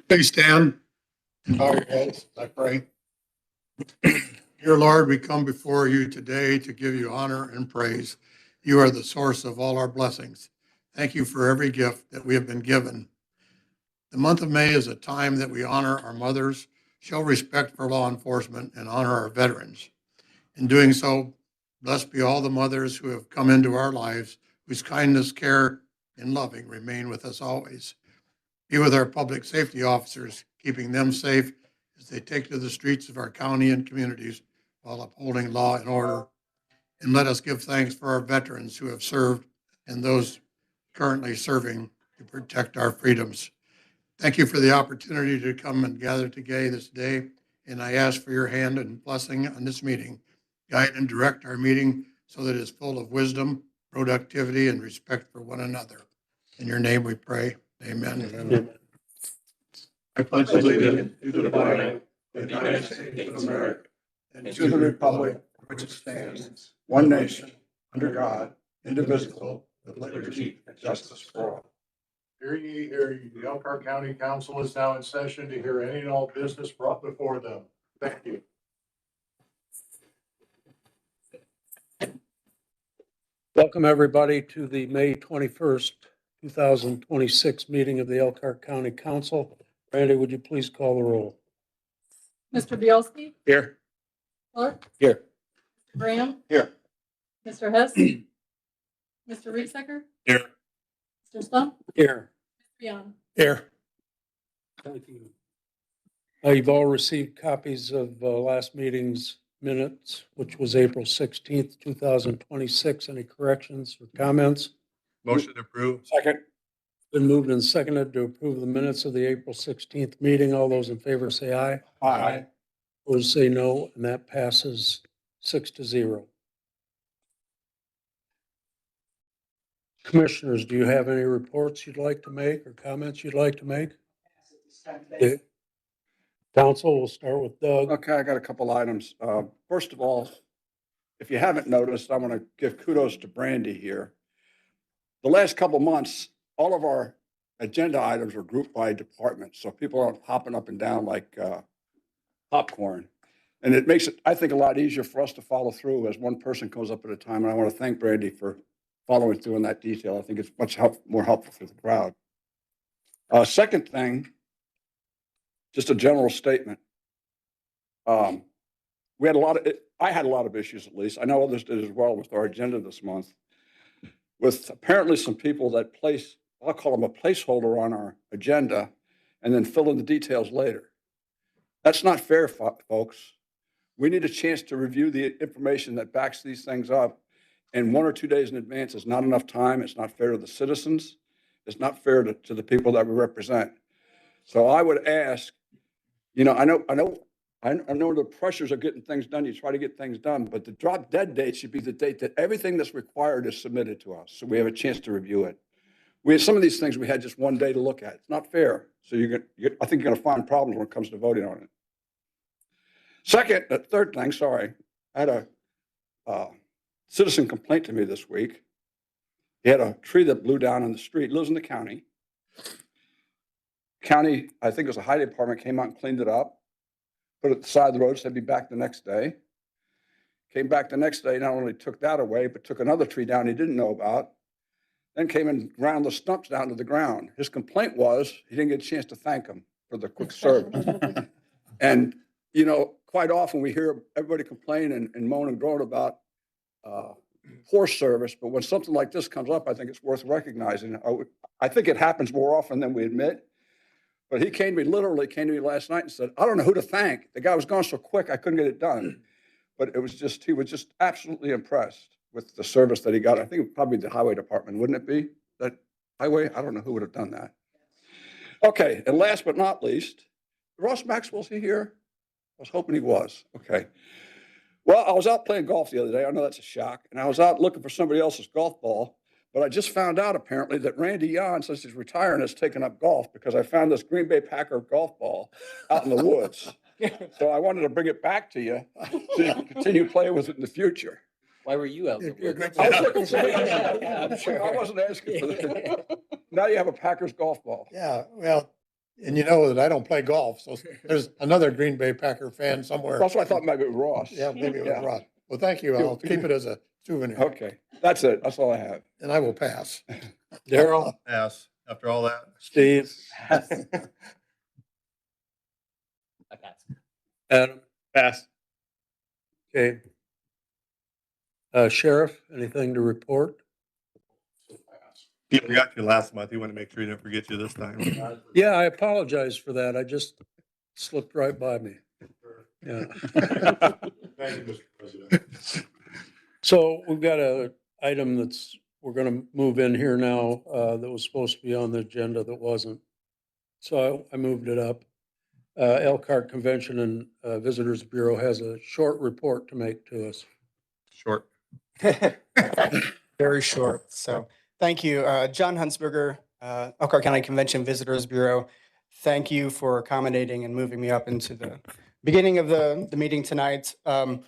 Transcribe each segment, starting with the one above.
Please stand and bow your heads as I pray. Dear Lord, we come before you today to give you honor and praise. You are the source of all our blessings. Thank you for every gift that we have been given. The month of May is a time that we honor our mothers, show respect for law enforcement, and honor our veterans. In doing so, blessed be all the mothers who have come into our lives, whose kindness, care, and loving remain with us always. Be with our public safety officers, keeping them safe as they take to the streets of our county and communities while upholding law and order. And let us give thanks for our veterans who have served and those currently serving to protect our freedoms. Thank you for the opportunity to come and gather together this day, and I ask for your hand and blessing on this meeting. Guide and direct our meeting so that it is full of wisdom, productivity, and respect for one another. In your name we pray. Amen. Amen. I pledge allegiance to the flag of the United States of America and to the republic for which it stands, one nation, under God, indivisible, with liberty and justice for all. Hear ye, hear ye. The Elkhart County Council is now in session to hear any and all business brought before them. Thank you. Welcome, everybody, to the May 21st, 2026 meeting of the Elkhart County Council. Randy, would you please call the roll? Mr. Bielski? Here. Clark? Here. Mr. Graham? Here. Mr. Hess? Mr. Reesecker? Here. Mr. Stump? Here. Mr. Young? Here. Thank you. You've all received copies of last meeting's minutes, which was April 16th, 2026. Any corrections or comments? Motion approved. Second. Been moved and seconded to approve the minutes of the April 16th meeting. All those in favor say aye. Aye. Opposed say no, and that passes 6-0. Commissioners, do you have any reports you'd like to make or comments you'd like to make? Okay. Council, we'll start with Doug. Okay, I got a couple items. First of all, if you haven't noticed, I want to give kudos to Brandy here. The last couple months, all of our agenda items are grouped by department, so people aren't hopping up and down like popcorn. And it makes it, I think, a lot easier for us to follow through as one person goes up at a time. And I want to thank Brandy for following through in that detail. I think it's much more helpful for the crowd. Second thing, just a general statement. I had a lot of issues, at least. I know others did as well with our agenda this month, with apparently some people that place, I'll call them a placeholder on our agenda and then fill in the details later. That's not fair, folks. We need a chance to review the information that backs these things up, and 1 or 2 days in advance is not enough time. It's not fair to the citizens. It's not fair to the people that we represent. So I would ask, you know, I know the pressures of getting things done. You try to get things done, but the drop dead date should be the date that everything that's required is submitted to us, so we have a chance to review it. We had some of these things we had just one day to look at. It's not fair. So I think you're going to find problems when it comes to voting on it. Third thing, sorry, I had a citizen complaint to me this week. He had a tree that blew down on the street. He lives in the county. County, I think it was a highway department, came out and cleaned it up, put it at the side of the road, said he'd be back the next day. Came back the next day, not only took that away, but took another tree down he didn't know about, then came and ground the stumps down to the ground. His complaint was he didn't get a chance to thank him for the quick service. And, you know, quite often we hear everybody complain and moan and groan about poor service, but when something like this comes up, I think it's worth recognizing. I think it happens more often than we admit. But he literally came to me last night and said, I don't know who to thank. The guy was gone so quick, I couldn't get it done. But he was just absolutely impressed with the service that he got. I think it would probably be the highway department, wouldn't it be? That highway? I don't know who would have done that. Okay, and last but not least, Ross Maxwell's he here? I was hoping he was. Okay. Well, I was out playing golf the other day. I know that's a shock. And I was out looking for somebody else's golf ball. But I just found out apparently that Randy Yon, since he's retiring, has taken up golf because I found this Green Bay Packer golf ball out in the woods. So I wanted to bring it back to you so you can continue playing with it in the future. Why were you out? You're good. I was looking for Yeah, I'm sure. I wasn't asking for that. Now you have a Packers golf ball. Yeah, well, and you know that I don't play golf, so there's another Green Bay Packer fan somewhere. That's what I thought maybe it was Ross. Yeah, maybe it was Yeah. Rod. Well, thank you. I'll keep it as a souvenir, Okay, that's it. That's all I have. and I will pass. Daryl, Pass, after all that. Steve, I pass. Adam, Pass. okay. Sheriff, anything to report? He forgot you last month. He wanted to make sure he didn't forget you this time. Yeah, I apologize for that. I just slipped right by me. Yeah. Thank you, Mr. President. So we've got a item we're gonna move in here now, that was supposed to be on the agenda that wasn't. So I moved it up. Elkhart Convention and Visitors Bureau has a short report to make to us. Short. Very short. So thank you. John Huntsberger, Elkhart County Convention Visitors Bureau. Thank you for accommodating and moving me up into the beginning of the meeting tonight. I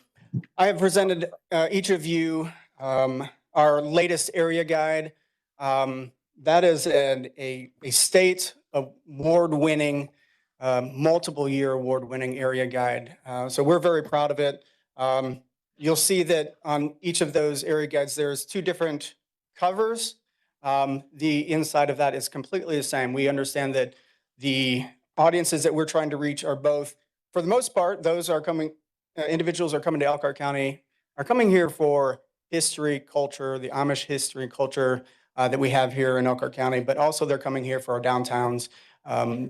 have presented each of you our latest area guide. That is a state award-winning, multiple year award-winning area guide. So we're very proud of it. You'll see that on each of those area guides, there's two different covers. The inside of that is completely the same. We understand that the audiences that we're trying to reach are both, for the most part, those are coming, individuals are coming to Elkhart County, are coming here for history, culture, the Amish history and culture that we have here in Elkhart County, but also they're coming here for our downtowns,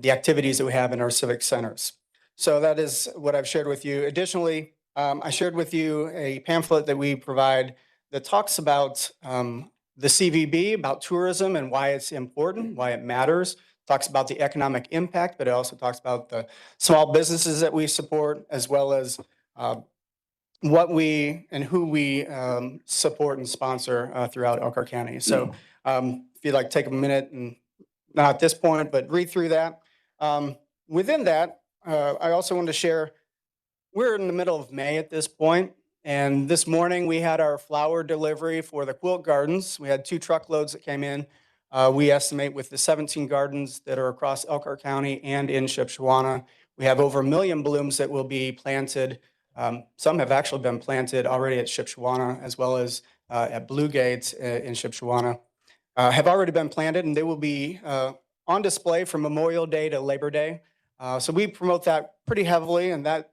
the activities that we have in our civic centers. So that is what I've shared with you. Additionally, I shared with you a pamphlet that we provide that talks about the CVB, about tourism and why it's important, why it matters. Talks about the economic impact, but it also talks about the small businesses that we support, as well as what we and who we support and sponsor throughout Elkhart County. So if you'd like to take a minute, and not at this point, but read through that. Within that, I also want to share, we're in the middle of May at this point, and this morning we had our flower delivery for the quilt gardens. We had 2 truckloads that came in. We estimate with the 17 gardens that are across Elkhart County and in Shipshewana, we have over 1 million blooms that will be planted. Some have actually been planted already at Shipshewana, as well as at Blue Gates in Shipshewana, have already been planted, and they will be on display from Memorial Day to Labor Day. So we promote that pretty heavily, and that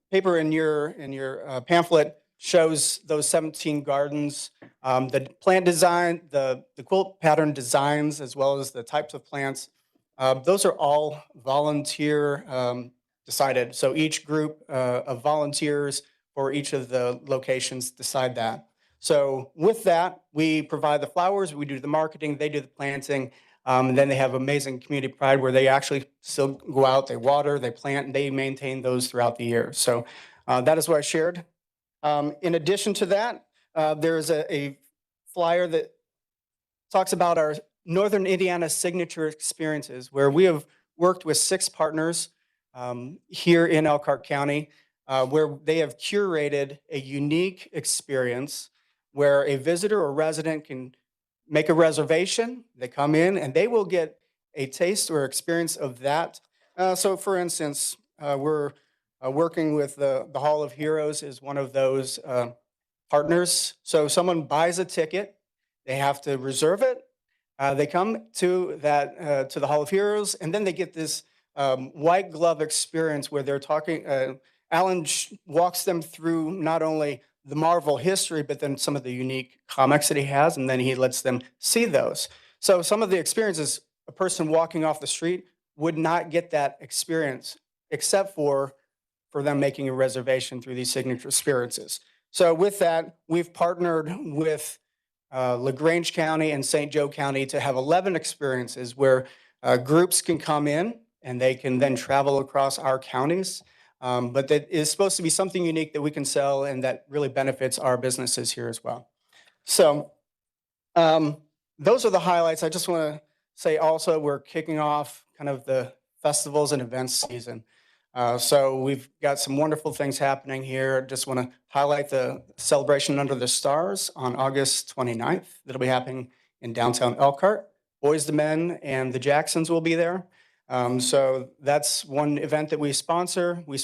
paper in your pamphlet shows those 17 gardens, the plant design, the quilt pattern designs, as well as the types of plants. Those are all volunteer decided. So each group of volunteers for each of the locations decide that. So with that, we provide the flowers, we do the marketing, they do the planting, and then they have amazing community pride where they actually still go out, they water, they plant, and they maintain those throughout the year. So that is what I shared. In addition to that, there's a flyer that talks about our Northern Indiana signature experiences, where we have worked with 6 partners here in Elkhart County, where they have curated a unique experience where a visitor or resident can make a reservation, they come in, and they will get a taste or experience of that. So for instance, we're working with the Hall of Heroes is one of those partners. So someone buys a ticket, they have to reserve it. They come to the Hall of Heroes, and then they get this white glove experience where they're talking. Alan walks them through not only the Marvel history, but then some of the unique comics that he has, and then he lets them see those. So some of the experiences, a person walking off the street would not get that experience, except for them making a reservation through these signature experiences. So with that, we've partnered with LaGrange County and St. Joe County to have 11 experiences where groups can come in and they can then travel across our counties. But that is supposed to be something unique that we can sell and that really benefits our businesses here as well. So those are the highlights. I just want to say also we're kicking off kind of the festivals and events season. So we've got some wonderful things happening here. Just want to highlight the celebration under the stars on August 29th. That'll be happening in downtown Elkhart. Boys to Men and the Jacksons will be there. So that's one event that we sponsor. We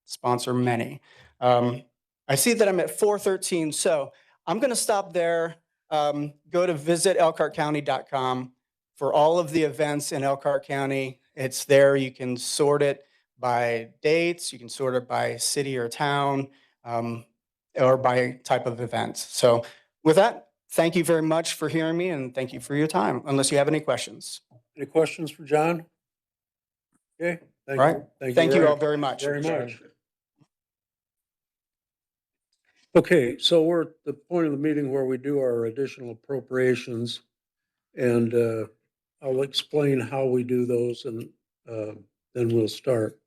sponsor many. I see that I'm at 4:13, so I'm going to stop there. Go to visitelkhartcounty.com for all of the events in Elkhart County. It's there. You can sort it by dates. You can sort it by city or town, or by type of event. So with that, thank you very much for hearing me, and thank you for your time, unless you have any questions. Any questions for John? Okay. All right. Thank you all very much. Very much. Okay, so we're at the point of the meeting where we do our additional appropriations. And I'll explain how we do those, and then we'll start.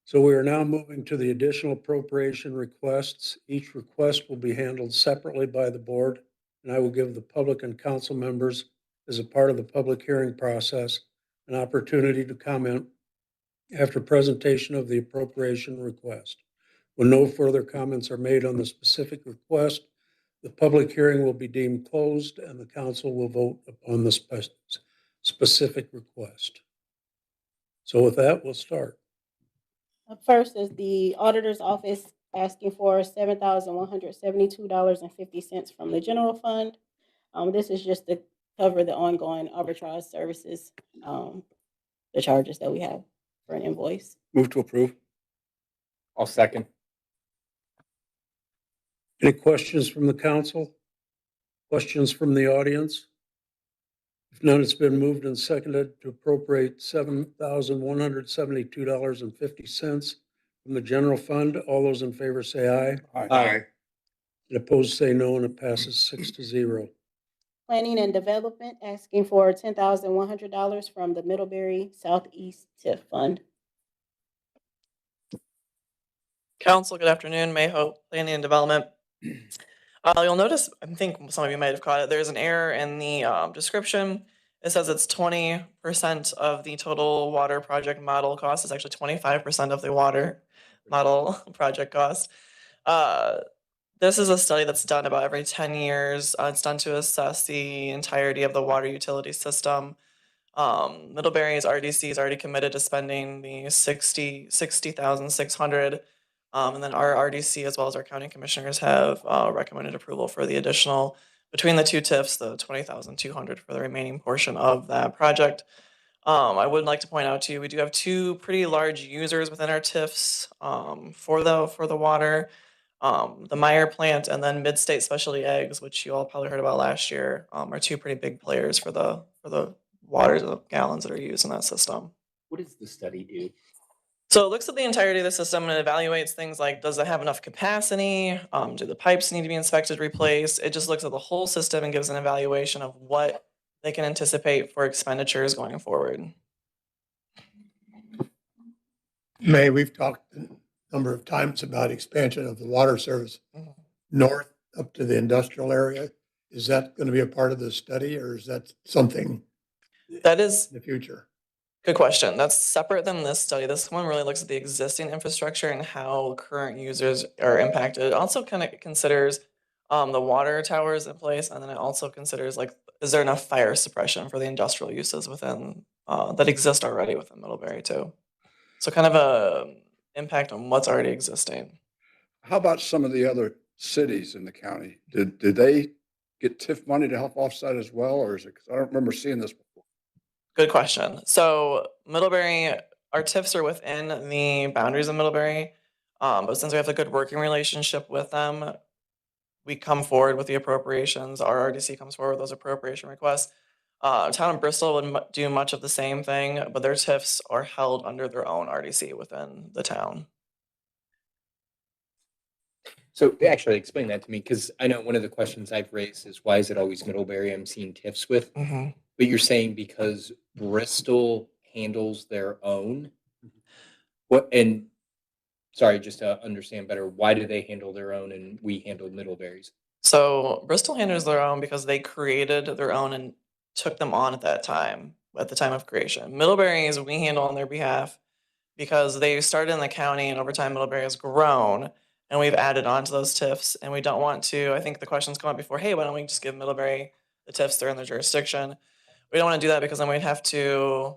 So we are now moving to the additional appropriation requests. Each request will be handled separately by the board, and I will give the public and council members, as a part of the public hearing process, an opportunity to comment after presentation of the appropriation request. When no further comments are made on the specific request, the public hearing will be deemed closed and the council will vote upon the specific request. So with that, we'll start. Up first is the auditor's office asking for $7,172.50 from the general fund. This is just to cover the ongoing arbitrage services, the charges that we have for an invoice. Move to approve. I'll second. Any questions from the council? Questions from the audience? If none, it's been moved and seconded to appropriate $7,172.50 from the general fund. All those in favor say aye. Aye. And opposed say no, and it passes 6-0. Planning and Development asking for $10,100 from the Middlebury Southeast TIF Fund. Council, good afternoon. Mayhope, Planning and Development. You'll notice, I think some of you might have caught it, there's an error in the description. It says it's 20% of the total water project model cost. It's actually 25% of the water model project cost. This is a study that's done about every 10 years. It's done to assess the entirety of the water utility system. Middlebury's RDC is already committed to spending the $60,600. And then our RDC, as well as our county commissioners, have recommended approval for the additional, between the two TIFs, the $20,200 for the remaining portion of that project. I would like to point out to you, we do have two pretty large users within our TIFs for the water. The Meyer plant and then Mid-State Specialty Eggs, which you all probably heard about last year, are two pretty big players for the waters of gallons that are used in that system. What does the study do? So it looks at the entirety of the system and it evaluates things like, does it have enough capacity? Do the pipes need to be inspected, replaced? It just looks at the whole system and gives an evaluation of what they can anticipate for expenditures going forward. May, we've talked a number of times about expansion of the water service north up to the industrial area. Is that going to be a part of this study, or is that something That is in the future? good question. That's separate than this study. This one really looks at the existing infrastructure and how current users are impacted. It also kind of considers the water towers in place, and then it also considers, like, is there enough fire suppression for the industrial uses within that exist already within Middlebury too. So kind of a impact on what's already existing. How about some of the other cities in the county? Did they get TIF money to help offset as well, or is it? 'Cause I don't remember seeing this before. Good question. So Middlebury, our TIFs are within the boundaries of Middlebury, but since we have a good working relationship with them, we come forward with the appropriations. Our RDC comes forward with those appropriation requests. Town of Bristol would do much of the same thing, but their TIFs are held under their own RDC within the town. So actually explain that to me, because I know one of the questions I've raised is why is it always Middlebury I'm seeing TIFs with? But you're saying because Bristol handles their own? What, and sorry, just to understand better, why do they handle their own and we handle Middlebury's? So Bristol handles their own because they created their own and took them on at the time of creation. Middlebury's we handle on their behalf. because they started in the county and over time Middlebury has grown and we've added on to those TIFs and we don't want to, I think the questions come up before, hey, why don't we just give Middlebury the TIFs, they're in their jurisdiction. We don't want to do that because then we'd have to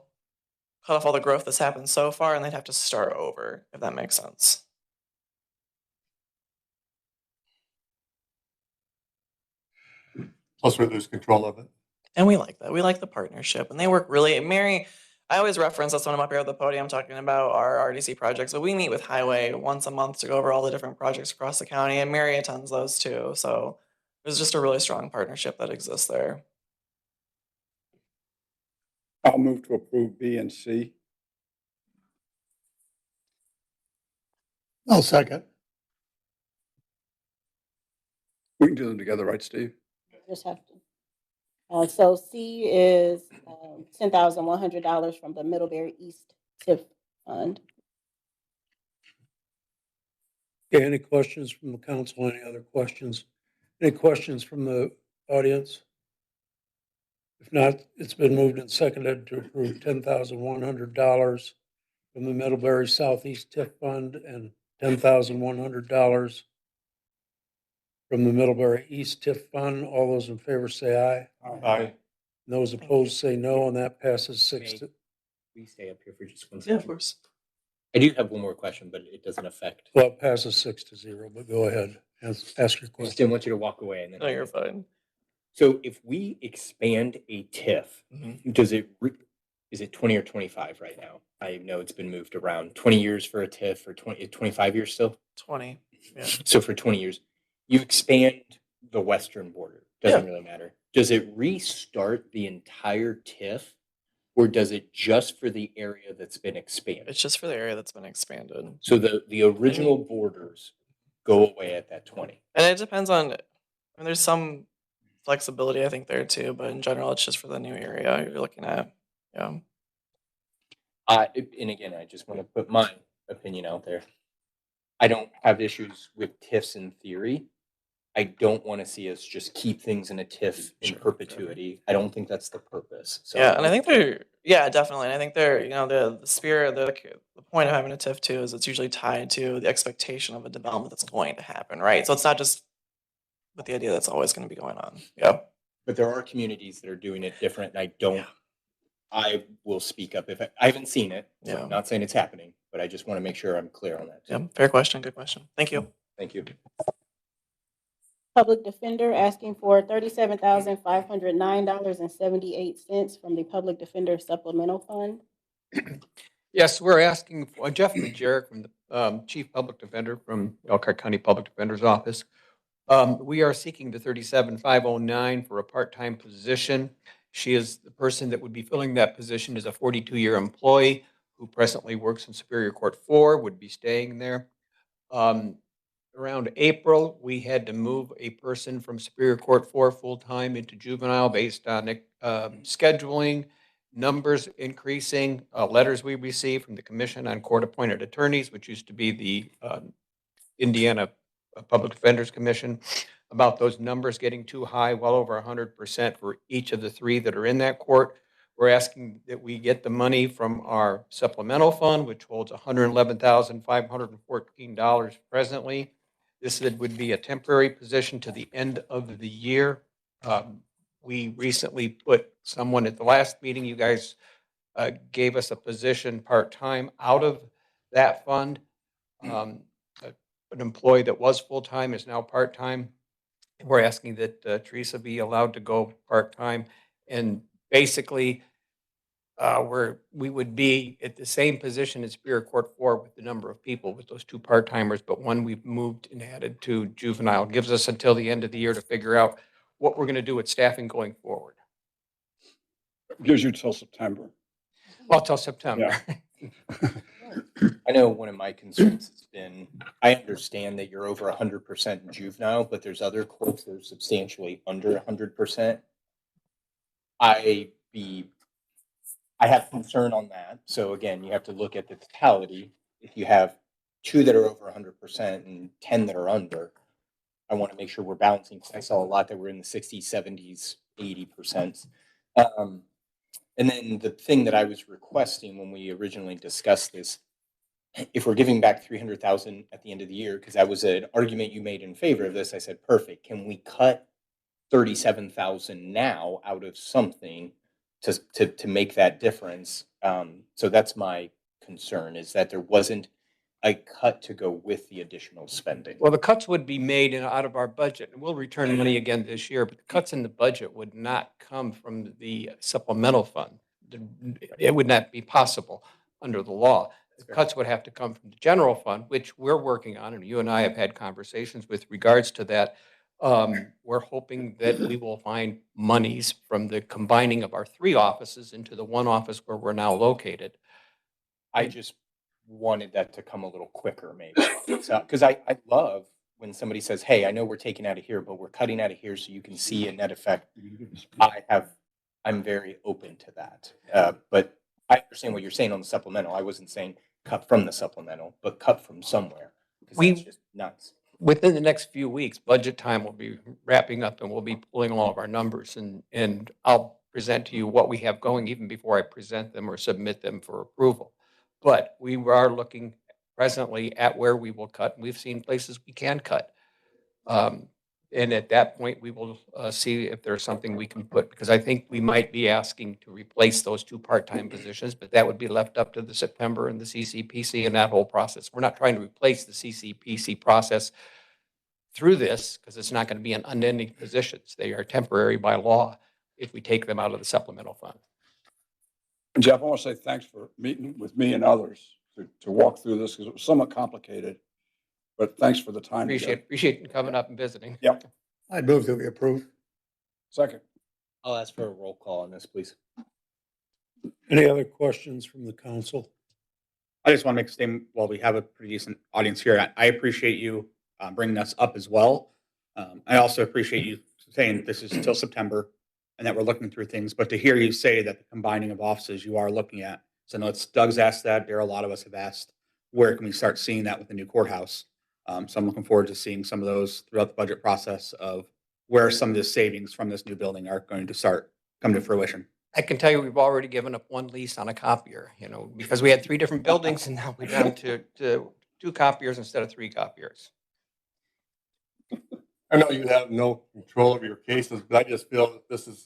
cut off all the growth that's happened so far and they'd have to start over, if that makes sense. Plus we lose control of it. And we like that. We like the partnership and they work really, Mary, I always reference this when I'm up here at the podium talking about our RDC projects, but we meet with Highway once a month to go over all the different projects across the county and Mary attends those too. So there's just a really strong partnership that exists there. I'll move to approve B and C. I'll second. We can do them together, right, Steve? Just have to. So C is $10,100 from the Middlebury East TIF Fund. Okay, any questions from the council? Any other questions? Any questions from the audience? If not, it's been moved and seconded to approve $10,100 from the Middlebury Southeast TIF Fund and $10,100 from the Middlebury East TIF Fund. All those in favor say aye. Aye. Those opposed say no, and that passes 6 to, We stay up here for just 1 Yeah, second. of course. I do have one more question, but it doesn't affect. well, it passes 6-0, but go ahead, ask your I just question. didn't want you to walk away and then. No, you're fine. So if we expand a TIF, does it, is it 20 or 25 right now? I know it's been moved around. 20 years for a TIF or 25 years still? 20. Yeah. So for 20 years, you expand the western border. Doesn't really matter. Does it restart the entire TIF or does it just for the area that's been expanded? It's just for the area that's been expanded. So the original borders go away at that 20. And it depends on, I mean, there's some flexibility, I think, there too, but in general, it's just for the new area you're looking at. Yeah. And again, I just want to put my opinion out there. I don't have issues with TIFs in theory. I don't want to see us just keep things in a TIF in perpetuity. I don't think that's the purpose. So Yeah, and I think yeah, definitely. And I think the spirit, the point of having a TIF too is it's usually tied to the expectation of a development that's going to happen, right? So it's not just with the idea that's always going to be going on. Yeah. But there are communities that are doing it different, and I will speak up if I haven't seen it. So Yeah. I'm not saying it's happening, but I just want to make sure I'm clear on that. Yeah. Fair question. Good question. Thank you. Thank you. Public Defender asking for $37,509.78 from the Public Defender Supplemental Fund. Yes, we're asking for Jeff Majerick from the Chief Public Defender from Elkhart County Public Defender's Office. We are seeking the 37,509 for a part-time position. She is the person that would be filling that position is a 42-year employee who presently works in Superior Court 4, would be staying there. Around April, we had to move a person from Superior Court 4 full-time into juvenile based on scheduling, numbers increasing, letters we received from the Commission on Court-Appointed Attorneys, which used to be the Indiana Public Defenders Commission, about those numbers getting too high, well over 100% for each of the 3 that are in that court. We're asking that we get the money from our supplemental fund, which holds $111,514 presently. This would be a temporary position to the end of the year. We recently put someone at the last meeting, you guys gave us a position part-time out of that fund. An employee that was full-time is now part-time. We're asking that Teresa be allowed to go part-time. And basically, we would be at the same position as Superior Court 4 with the number of people with those 2 part-timers, but one we've moved and added to juvenile. Gives us until the end of the year to figure out what we're going to do with staffing going forward. Gives you till September. Well, till September. I know one of my concerns has been, I understand that you're over 100% juvenile, but there's other courts that are substantially under 100%. I have concern on that. So again, you have to look at the totality. If you have 2 that are over 100% and 10 that are under, I want to make sure we're balancing. I saw a lot that were in the 60s, 70s, 80%. And then the thing that I was requesting when we originally discussed this, if we're giving back 300,000 at the end of the year, because that was an argument you made in favor of this, I said, perfect. Can we cut 37,000 now out of something to make that difference? So that's my concern, is that there wasn't a cut to go with the additional spending. Well, the cuts would be made out of our budget, and we'll return money again this year, but the cuts in the budget would not come from the supplemental fund. It would not be possible under the law. The cuts would have to come from the general fund, which we're working on, and you and I have had conversations with regards to that. We're hoping that we will find monies from the combining of our 3 offices into the 1 office where we're now located. I just wanted that to come a little quicker, maybe. So, because I love when somebody says, hey, I know we're taking out of here, but we're cutting out of here so you can see a net effect. I'm very open to that. But I understand what you're saying on the supplemental. I wasn't saying cut from the supplemental, but cut from somewhere. Because that's just nuts. Within the next few weeks, budget time will be wrapping up and we'll be pulling all of our numbers and I'll present to you what we have going even before I present them or submit them for approval. But we are looking presently at where we will cut. We've seen places we can cut. And at that point, we will see if there's something we can put, because I think we might be asking to replace those 2 part-time positions, but that would be left up to the September and the CCPC and that whole process. We're not trying to replace the CCPC process through this, because it's not going to be an unending positions. They are temporary by law if we take them out of the supplemental fund. Jeff, I want to say thanks for meeting with me and others to walk through this, because it was somewhat complicated, but thanks for the time. Appreciate you coming up and visiting. Yep. I'd move that we approve. Second. I'll ask for a roll call on this, please. Any other questions from the council? I just want to make a statement while we have a pretty decent audience here. I appreciate you bringing us up as well. I also appreciate you saying this is till September and that we're looking through things, but to hear you say that the combining of offices you are looking at. So I know it's Doug's asked that, there are a lot of us have asked, where can we start seeing that with the new courthouse? So I'm looking forward to seeing some of those throughout the budget process of where some of the savings from this new building are going to start come to fruition. I can tell you we've already given up 1 lease on a copier, because we had 3 different buildings and now we're down to 2 copiers instead of 3 copiers. I know you have no control of your cases, but I just feel that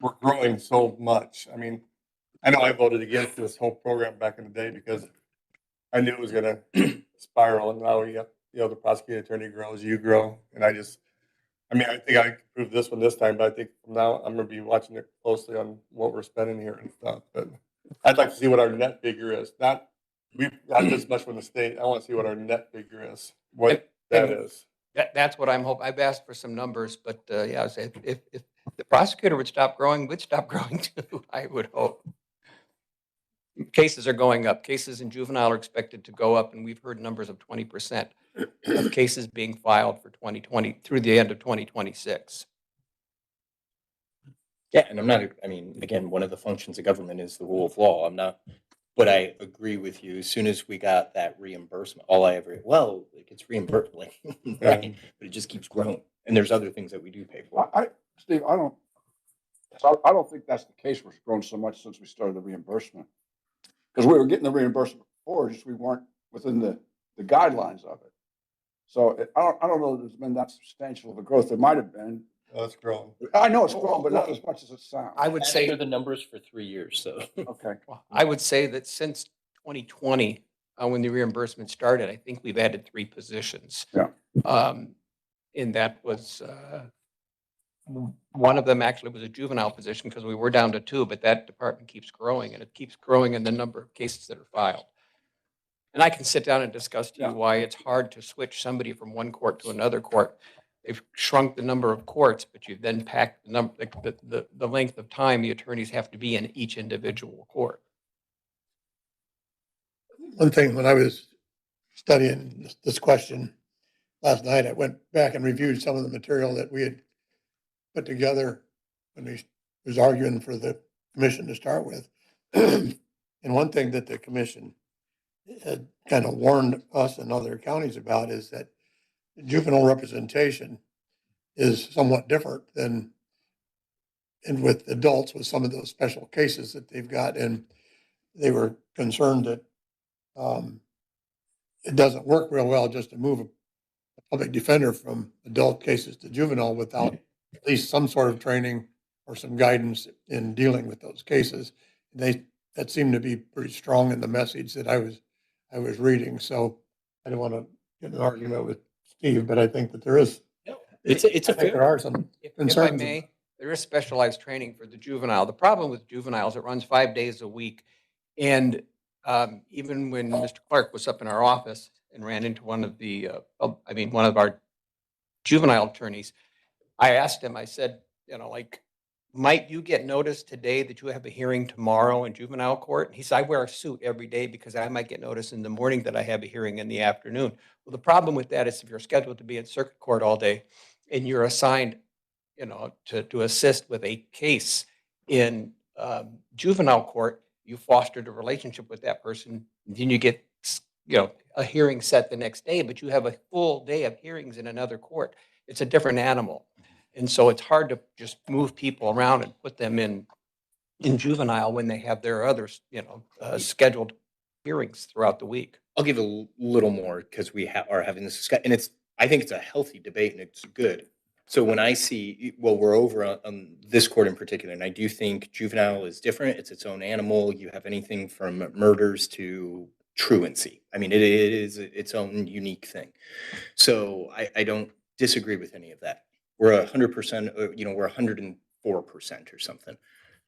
we're growing so much. I mean, I know I voted against this whole program back in the day because I knew it was going to spiral, and now the prosecuting attorney grows, you grow, and I think I can prove this one this time, but I think from now I'm going to be watching it closely on what we're spending here and stuff. But I'd like to see what our net figure is. We've got this much from the state. I want to see what our net figure is, what that is. That's what I'm hoping. I've asked for some numbers, but yeah, if the prosecutor would stop growing, we'd stop growing too, I would hope. Cases are going up. Cases in juvenile are expected to go up, and we've heard numbers of 20% of cases being filed for 2020 through the end of 2026. Yeah, and again, one of the functions of government is the rule of law. But I agree with you. As soon as we got that reimbursement, it gets reimbursed, right? But it just keeps growing. And there's other things that we do pay for. Steve, I don't think that's the case. We're growing so much since we started the reimbursement. Because we were getting the reimbursement before, just we weren't within the guidelines of it. So I don't know that there's been that substantial of a growth. There might have been. Oh, it's growing. I know it's growing, but not as much as it sounds. I would say the numbers for 3 years. So Okay. I would say that since 2020, when the reimbursement started, I think we've added 3 positions. Yeah. And that was one of them actually was a juvenile position because we were down to 2, but that department keeps growing, and it keeps growing in the number of cases that are filed. And I can sit down and discuss to you why it's hard to switch somebody from one court to another court. They've shrunk the number of courts, but you've then packed the length of time the attorneys have to be in each individual court. One thing, when I was studying this question last night, I went back and reviewed some of the material that we had put together when we was arguing for the commission to start with. And one thing that the commission had kind of warned us and other counties about is that juvenile representation is somewhat different than with adults with some of those special cases that they've got. And they were concerned that it doesn't work real well just to move a public defender from adult cases to juvenile without at least some sort of training or some guidance in dealing with those cases. That seemed to be pretty strong in the message that I was reading. So I don't want to get in an argument with Steve, but I think that there is, It's a I think there fair, are some If I concerns. may, there is specialized training for the juvenile. The problem with juveniles, it runs 5 days a week. And even when Mr. Clark was up in our office and ran into one of the, one of our juvenile attorneys, I asked him, I said, like, might you get notice today that you have a hearing tomorrow in juvenile court? And he said, I wear a suit every day because I might get notice in the morning that I have a hearing in the afternoon. Well, the problem with that is if you're scheduled to be in circuit court all day and you're assigned, to assist with a case in juvenile court, you fostered a relationship with that person. Then you get, a hearing set the next day, but you have a full day of hearings in another court. It's a different animal. And so it's hard to just move people around and put them in juvenile when they have their others, scheduled hearings throughout the week. I'll give a little more because we are having this discussion, and I think it's a healthy debate and it's good. So when I see, well, we're over on this court in particular, and I do think juvenile is different. It's its own animal. You have anything from murders to truancy. I mean, it is its own unique thing. So I don't disagree with any of that. We're 100%, we're 104% or something.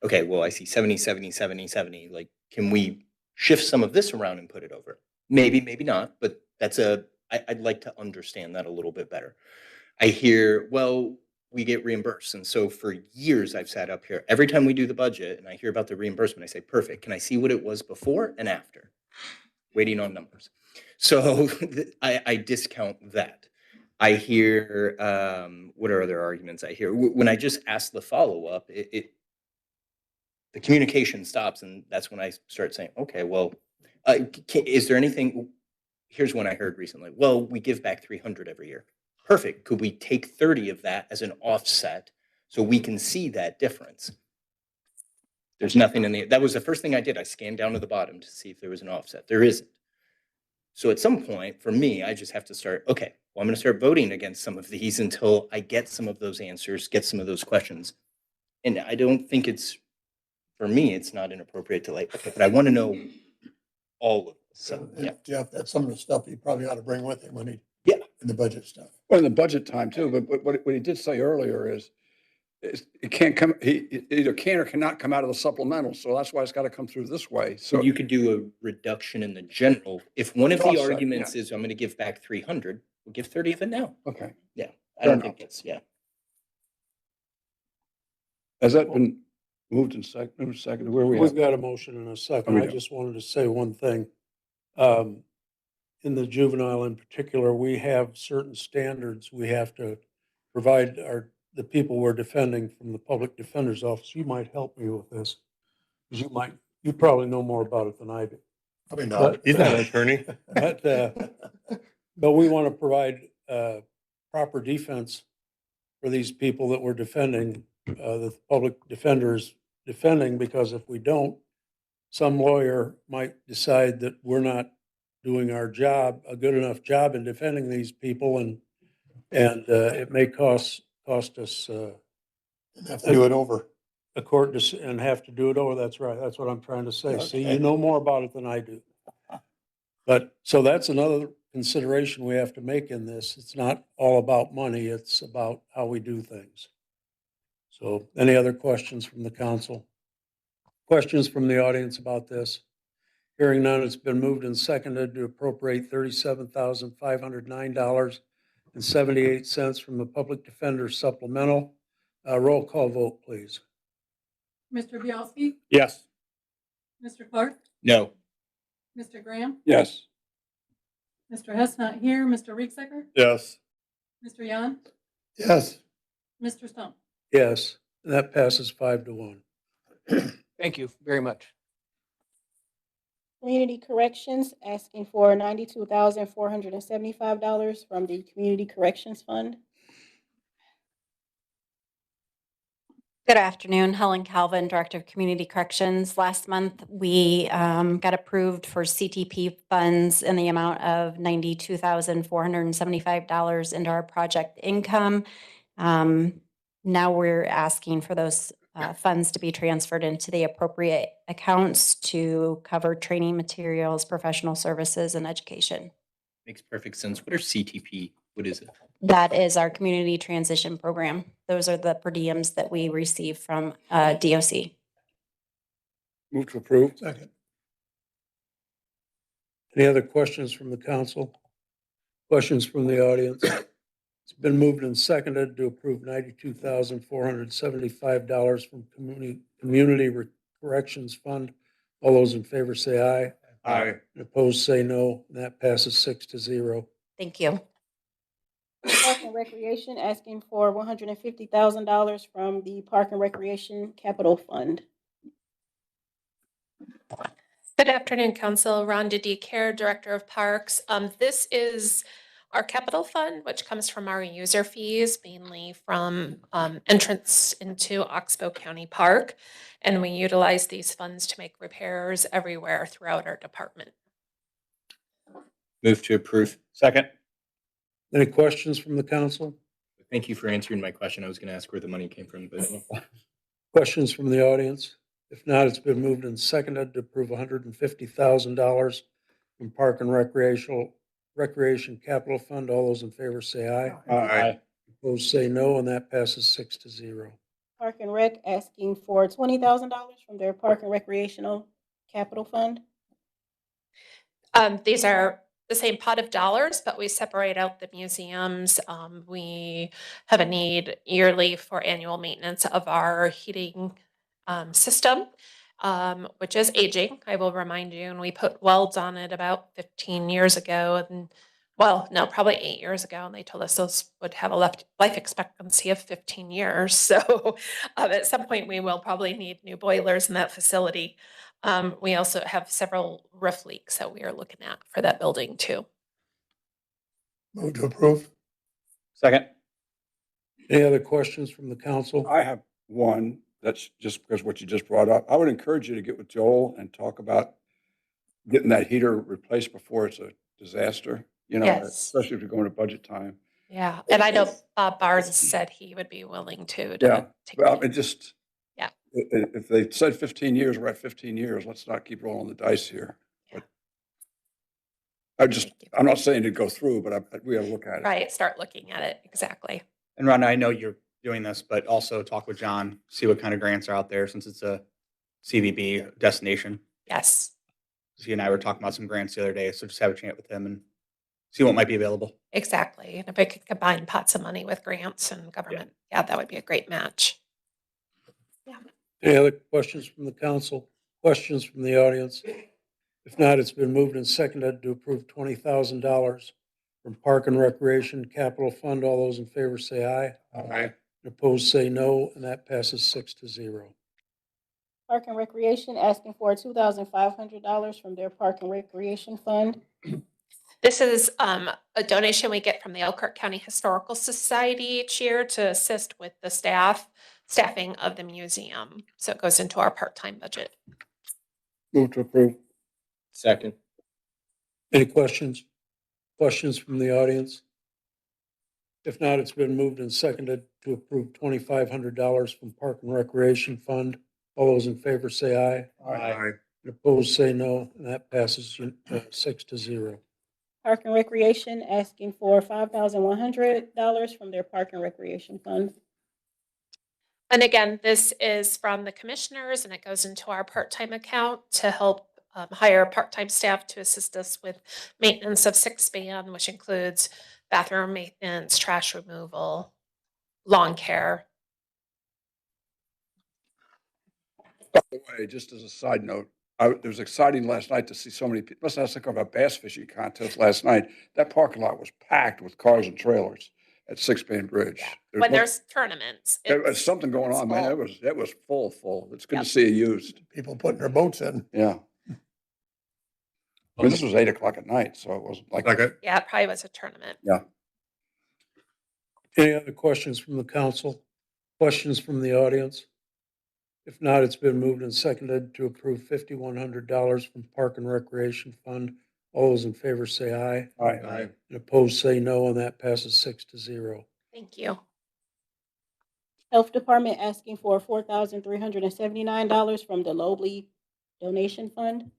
Okay, well, I see 70, 70, 70, 70. Like, can we shift some of this around and put it over? Maybe, maybe not, but I'd like to understand that a little bit better. I hear, well, we get reimbursed. And so for years I've sat up here, every time we do the budget and I hear about the reimbursement, I say, perfect. Can I see what it was before and after? Waiting on numbers. So I discount that. I hear, what are other arguments I hear? When I just ask the follow-up, the communication stops, and that's when I start saying, okay, well, is there anything, here's one I heard recently. Well, we give back 300 every year. Perfect. Could we take 30 of that as an offset so we can see that difference? There's nothing that was the first thing I did. I scanned down to the bottom to see if there was an offset. There isn't. So at some point, for me, I just have to start, okay, well, I'm going to start voting against some of these until I get some of those answers, get some of those questions. And I don't think for me, it's not inappropriate to okay, but I want to know all of this. So, yeah. Jeff, that's some of the stuff he probably ought to bring with him when in the budget stuff. Well, in the budget time too, but what he did say earlier is it can't come, it either can or cannot come out of the supplemental. So that's why it's got to come through this way. So you could do a reduction in the general. If one of the Offset, arguments is I'm going to give back 300, we'll give 30 of it now. okay. Yeah. I Fair don't think enough. that's, Has that been moved in second? Where are we We've at? got a motion in a second. We I do. just wanted to say one thing. In the juvenile in particular, we have certain standards we have to provide the people we're defending from the public defender's office. You might help me with this, because you probably know more about it than I do. Probably But- not. He's not an attorney. But we want to provide proper defense for these people that we're defending, the public defenders defending, because if we don't, some lawyer might decide that we're not doing our job, a good enough job in defending these people, and it may cost us Have to do it over. a court and have to do it over. That's right. That's what I'm trying to say. See, Okay. you know more about it than I do. But, so that's another consideration we have to make in this. It's not all about money. It's about how we do things. So any other questions from the council? Questions from the audience about this? Hearing none, it's been moved and seconded to appropriate $37,509.78 from the Public Defender Supplemental. Roll call vote, please. Mr. Bielski, Yes. Mr. Clark, no. Mr. Graham, Yes. Mr. Hess not here, Mr. Reeksecker, Yes. Mr. Yan, Yes. Mr. Stump. Yes, and that passes 5-1. Thank you very much. Community Corrections asking for $92,475 from the Community Corrections Fund. Good afternoon, Helen Calvin, Director of Community Corrections. Last month, we got approved for CTP funds in the amount of $92,475 into our project income. Now we're asking for those funds to be transferred into the appropriate accounts to cover training materials, professional services, and education. Makes perfect sense. What are CTP? What is it? That is our community transition program. Those are the per diems that we receive from DOC. Move to approve. Second. Any other questions from the council? Questions from the audience? It's been moved and seconded to approve $92,475 from Community Corrections Fund. All those in favor say aye. Aye. And opposed say no. And that passes 6-0. Thank you. Park and Recreation asking for $150,000 from the Park and Recreation Capital Fund. Good afternoon, Council. Rhonda D. Care, Director of Parks. This is our capital fund, which comes from our user fees, mainly from entrance into Oxbow County Park. And we utilize these funds to make repairs everywhere throughout our department. Move to approve. Second. Any questions from the council? Thank you for answering my question. I was going to ask where the money came from, but Questions from the audience? If not, it's been moved and seconded to approve $150,000 from Park and Recreation Capital Fund. All those in favor say aye. Aye. Opposed say no, and that passes 6-0. Park and Rec asking for $20,000 from their Park and Recreational Capital Fund. These are the same pot of dollars, but we separate out the museums. We have a need yearly for annual maintenance of our heating system, which is aging. I will remind you, and we put welds on it about 15 years ago, and well, no, probably 8 years ago, and they told us those would have a life expectancy of 15 years. So at some point, we will probably need new boilers in that facility. We also have several roof leaks that we are looking at for that building too. Move to approve. Second. Any other questions from the council? I have one. That's just because what you just brought up. I would encourage you to get with Joel and talk about getting that heater replaced before it's a disaster, you know, Yes. especially if you're going to budget time. Yeah, and I know Bob Barnes said he would be willing to. Yeah. Take Well, it. it just. Yeah. If they said 15 years, we're at 15 years. Let's not keep rolling the dice here. Yeah. But I'm not saying to go through, but we gotta look at it. Right, start looking at it, exactly. And Rhonda, I know you're doing this, but also talk with John, see what kind of grants are out there since it's a CVB destination. Yes, He and I were talking about some grants the other day, so just have a chat with him and see what might be available. exactly. And if I could combine pots of money with grants and government, yeah, that would be a great match. Any other questions from the council? Questions from the audience? If not, it's been moved and seconded to approve $20,000 from Park and Recreation Capital Fund. All those in favor say aye. Aye. And opposed say no, and that passes 6-0. Park and Recreation asking for $2,500 from their Park and Recreation Fund. This is a donation we get from the Elkhart County Historical Society each year to assist with the staffing of the museum. So it goes into our part-time budget. Move to approve. second. Any questions? Questions from the audience? If not, it's been moved and seconded to approve $2,500 from Park and Recreation Fund. All those in favor say aye. Aye. And opposed say no, and that passes 6-0. Park and Recreation asking for $5,100 from their Park and Recreation Fund. And again, this is from the commissioners and it goes into our part-time account to help hire part-time staff to assist us with maintenance of sick span, which includes bathroom maintenance, trash removal, lawn care. By the way, just as a side note, it was exciting last night to see so many people. Must have some kind of a bass fishing contest last night. That parking lot was packed with cars and trailers at Six Band Bridge. When there's tournaments. There was it's- something going it's on, man. full. It was full. It's good Yep. to see it used. People putting their boats in. Yeah. I mean, this was 8 o'clock at night, so it wasn't like. Yeah, it probably was a tournament. Any other questions from the council? Questions from the audience? If not, it's been moved and seconded to approve $5,100 from Park and Recreation Fund. All those in favor say aye. Aye. And opposed say no, and that passes 6-0. Thank you. Health Department asking for $4,379 from the Lobley Donation Fund.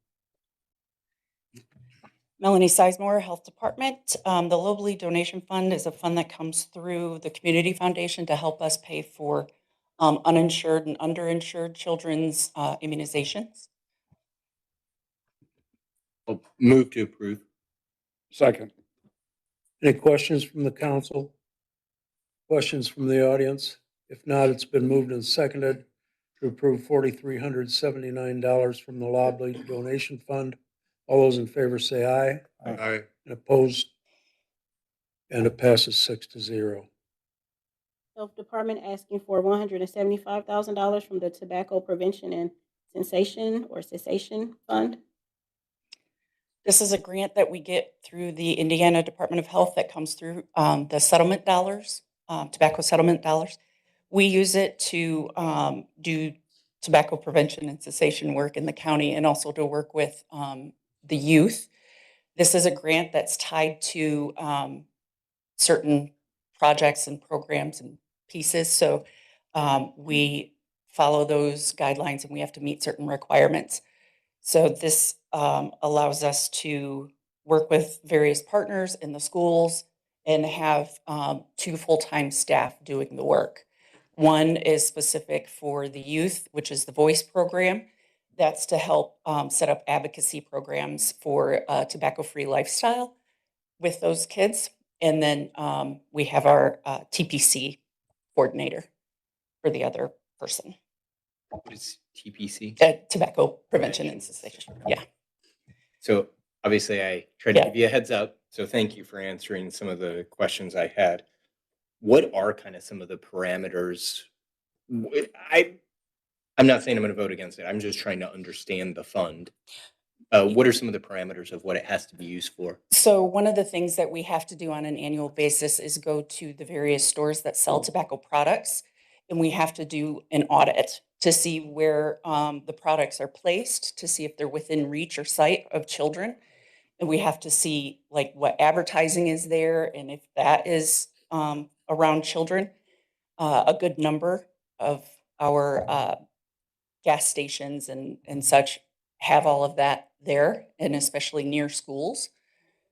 Melanie Sizemore, Health Department. The Lobley Donation Fund is a fund that comes through the Community Foundation to help us pay for uninsured and underinsured children's immunizations. I'll move to approve. Second. Any questions from the council? Questions from the audience? If not, it's been moved and seconded to approve $4,379 from the Lobley Donation Fund. All those in favor say aye. Aye. And opposed? And it passes 6-0. Health Department asking for $175,000 from the Tobacco Prevention and Cessation Fund. This is a grant that we get through the Indiana Department of Health that comes through the settlement dollars, tobacco settlement dollars. We use it to do tobacco prevention and cessation work in the county and also to work with the youth. This is a grant that's tied to certain projects and programs and pieces. So we follow those guidelines and we have to meet certain requirements. So this allows us to work with various partners in the schools and have 2 full-time staff doing the work. One is specific for the youth, which is the VOICE program. That's to help set up advocacy programs for a tobacco-free lifestyle with those kids. And then we have our TPC coordinator for the other person. What is TPC? Tobacco prevention and cessation. Yeah. So obviously I tried to Yeah. give you a heads up. So thank you for answering some of the questions I had. What are kind of some of the parameters? I'm not saying I'm going to vote against it. I'm just trying to understand the fund. What are some of the parameters of what it has to be used for? So one of the things that we have to do on an annual basis is go to the various stores that sell tobacco products, and we have to do an audit to see where the products are placed, to see if they're within reach or sight of children. And we have to see like what advertising is there, and if that is around children. A good number of our gas stations and such have all of that there, and especially near schools.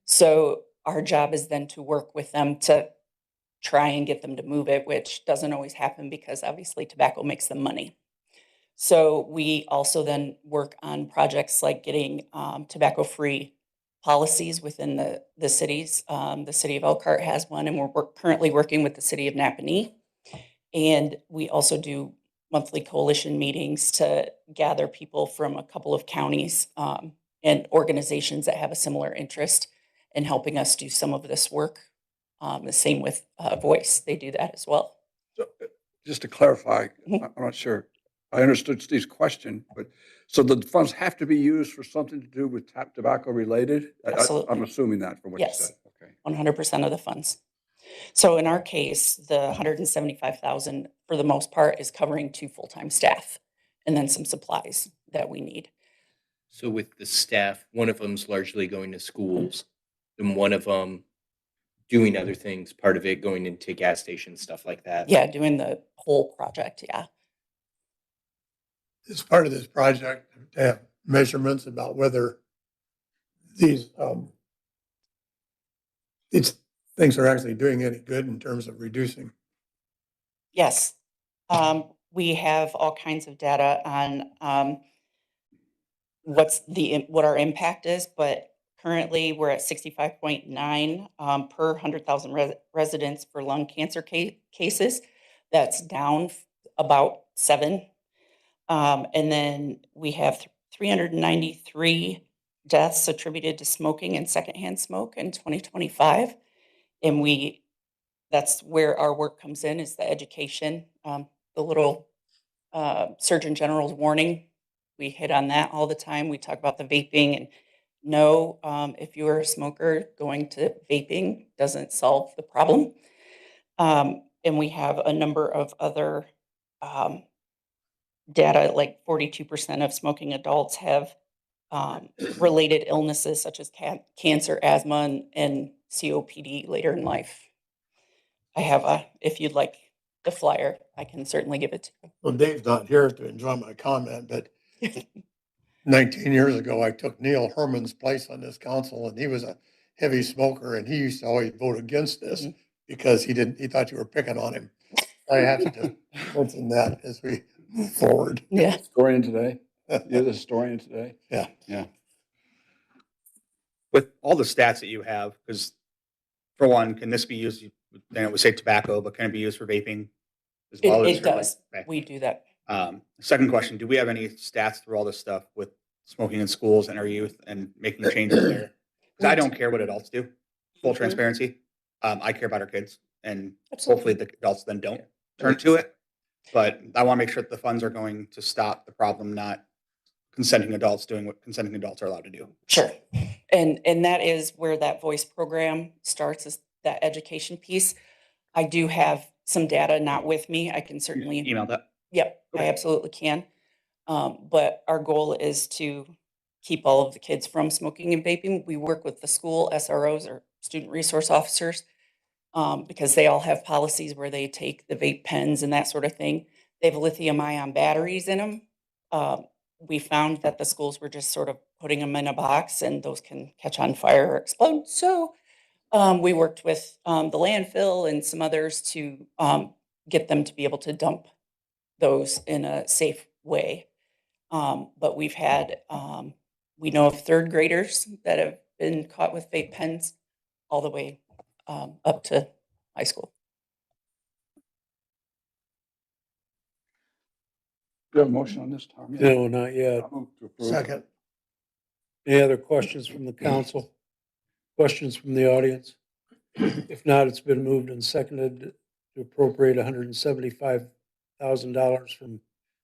So our job is then to work with them to try and get them to move it, which doesn't always happen because obviously tobacco makes them money. So we also then work on projects like getting tobacco-free policies within the cities. The city of Elkhart has one, and we're currently working with the city of Napanee. And we also do monthly coalition meetings to gather people from a couple of counties and organizations that have a similar interest in helping us do some of this work. The same with VOICE, they do that as well. So, just to clarify, I'm not sure. I understood Steve's question, but so the funds have to be used for something to do with tobacco related? Absolutely. I'm assuming that from what you Yes. said. Okay. 100% of the funds. So in our case, the 175,000 for the most part is covering 2 full-time staff and then some supplies that we need. So with the staff, one of them's largely going to schools and one of them doing other things, part of it going into gas stations, stuff like that. Yeah, doing the whole project, yeah. As part of this project, to have measurements about whether these things are actually doing any good in terms of reducing. Yes. We have all kinds of data on what our impact is, but currently we're at 65.9 per 100,000 residents for lung cancer cases. That's down about 7. And then we have 393 deaths attributed to smoking and secondhand smoke in 2025. And that's where our work comes in, is the education, the little Surgeon General's warning. We hit on that all the time. We talk about the vaping, and no, if you're a smoker, going to vaping doesn't solve the problem. And we have a number of other data, like 42% of smoking adults have related illnesses such as cancer, asthma, and COPD later in life. I have if you'd like the flyer, I can certainly give it to you. Well, Dave's not here to enjoy my comment, but 19 years ago, I took Neil Herman's place on this council, and he was a heavy smoker, and he used to always vote against this because he thought you were picking on him. I have to just mention that as we move forward. Yeah. Historian today. You're the historian today. Yeah. Yeah. With all the stats that you have, because for one, can this be used, then it would say tobacco, but can it be used for vaping as well? It does. Okay. We do that. Second question, do we have any stats through all this stuff with smoking in schools and our youth and making changes there? Because I don't care what adults do, full Mhm. transparency. I care about our kids, and Absolutely. hopefully the adults then don't turn to it. But I want to make sure that the funds are going to stop the problem, not consenting adults doing what consenting adults are allowed to do. Sure. And that is where that voice program starts, is that education piece. I do have some data not with me. I can certainly Email that. Yep, I Okay. absolutely can. But our goal is to keep all of the kids from smoking and vaping. We work with the school SROs, or student resource officers, because they all have policies where they take the vape pens and that sort of thing. They have lithium ion batteries in them. We found that the schools were just sort of putting them in a box, and those can catch on fire or explode. So we worked with the landfill and some others to get them to be able to dump those in a safe way. But we've had, we know of third graders that have been caught with vape pens all the way up to high school. Do you have a motion on this, Tom? No, not yet. I'll move to approve. Second. Any other questions from the council? Questions from the audience? If not, it's been moved and seconded to appropriate $175,000 from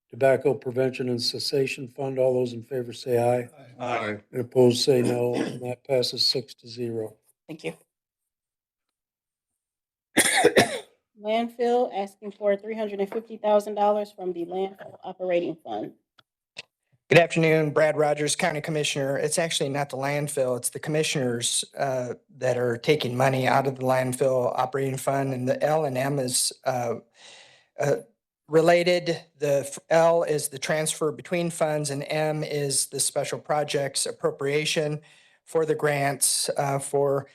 Tobacco Prevention and Cessation Fund. All those in favor say aye. Aye. And opposed say no, and that passes 6-0. Thank you. Landfill asking for $350,000 from the landfill operating fund. Good afternoon, Brad Rogers, County Commissioner. It's actually not the landfill, it's the commissioners that are taking money out of the landfill operating fund, and the L and M is related. The L is the transfer between funds, and M is the special projects appropriation for the grants for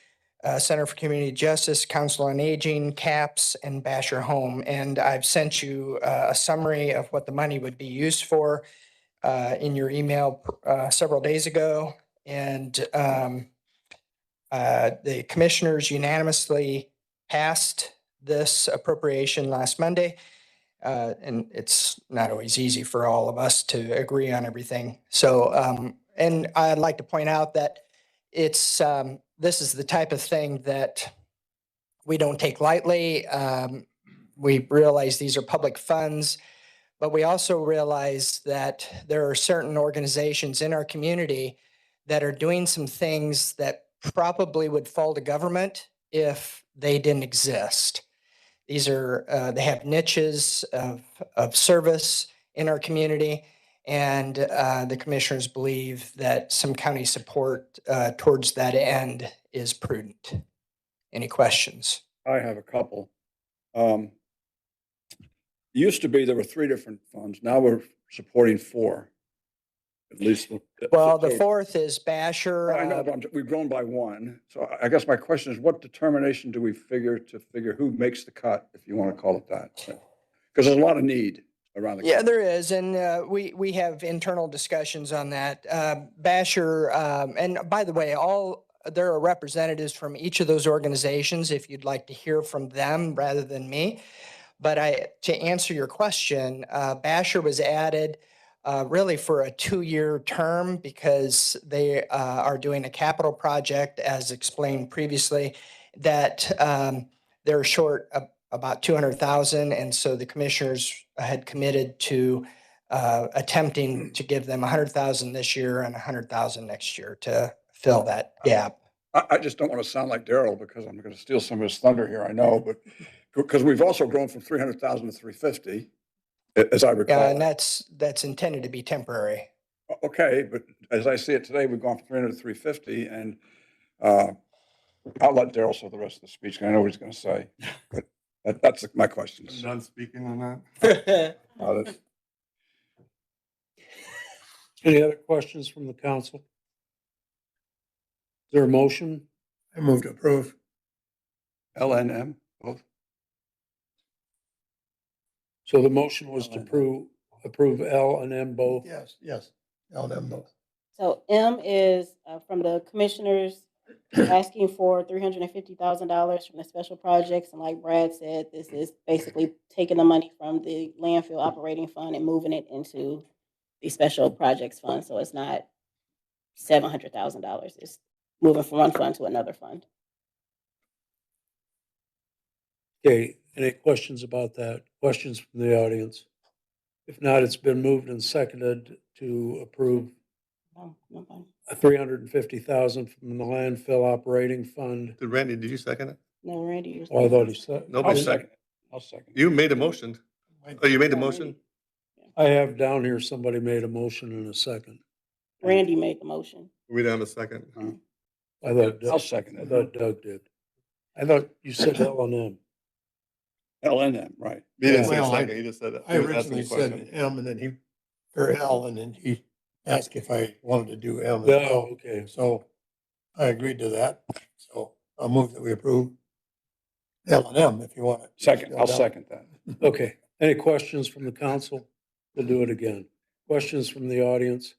Center for Community Justice, Council on Aging, CAPS, and Basher Home. And I've sent you a summary of what the money would be used for in your email several days ago. And the commissioners unanimously passed this appropriation last Monday. And it's not always easy for all of us to agree on everything. So, and I'd like to point out that it's, this is the type of thing that we don't take lightly. We realize these are public funds, but we also realize that there are certain organizations in our community that are doing some things that probably would fall to government if they didn't exist. These are, they have niches of service in our community, and the commissioners believe that some county support towards that end is prudent. Any questions? I have a couple. Used to be there were 3 different funds. Now we're supporting 4. At least. Well, the fourth is Basher. I know, but we've grown by 1. So I guess my question is, what determination do we figure who makes the cut, if you want to call it that? Because there's a lot of need around the. Yeah, there is. And we have internal discussions on that. Basher, and by the way, there are representatives from each of those organizations if you'd like to hear from them rather than me. But to answer your question, Basher was added really for a 2-year term because they are doing a capital project, as explained previously, that they're short about $200,000, and so the commissioners had committed to attempting to give them $100,000 this year and $100,000 next year to fill that gap. I just don't want to sound like Daryl because I'm going to steal some of his thunder here. I know, but because we've also grown from 300,000 to 350, as I Yeah, recall. and that's intended to be temporary. Okay, but as I see it today, we've gone from 300 to 350, and I'll let Daryl say the rest of the speech, 'cause I know what he's gonna say. But that's my I'm questions. done speaking on that. Is Any other questions from the council? Is there a motion? I move to approve. LNM, both? So the motion was to approve L and M both. Yes, yes. L them both. So M is from the commissioners asking for $350,000 from the special projects. And like Brad said, this is basically taking the money from the landfill operating fund and moving it into the special projects fund. So it's not $700,000. It's moving from one fund to another fund. Okay, any questions about that? Questions from the audience? If not, it's been moved and seconded to approve No fund. $350,000 from the landfill operating fund. Did Randy, did you second it? No, Randy, you're. Oh, I thought he said. Nobody I'll seconded. second. I'll second. You made a motion. Oh, you made the motion? I have down here, somebody made a motion in a second. Randy made the motion. We didn't have a second. I thought, I'll second I it. thought Doug did. I thought you said L and M. LNM, right. He didn't say Well, second, he just said. I originally said M and then or L, and then he asked if I wanted to do M as Oh, well. okay. So I agreed to that. So I'll move that we approve L and M if you want it. Second, I'll second that. Okay. Any questions from the council? We'll do it again. Questions from the audience?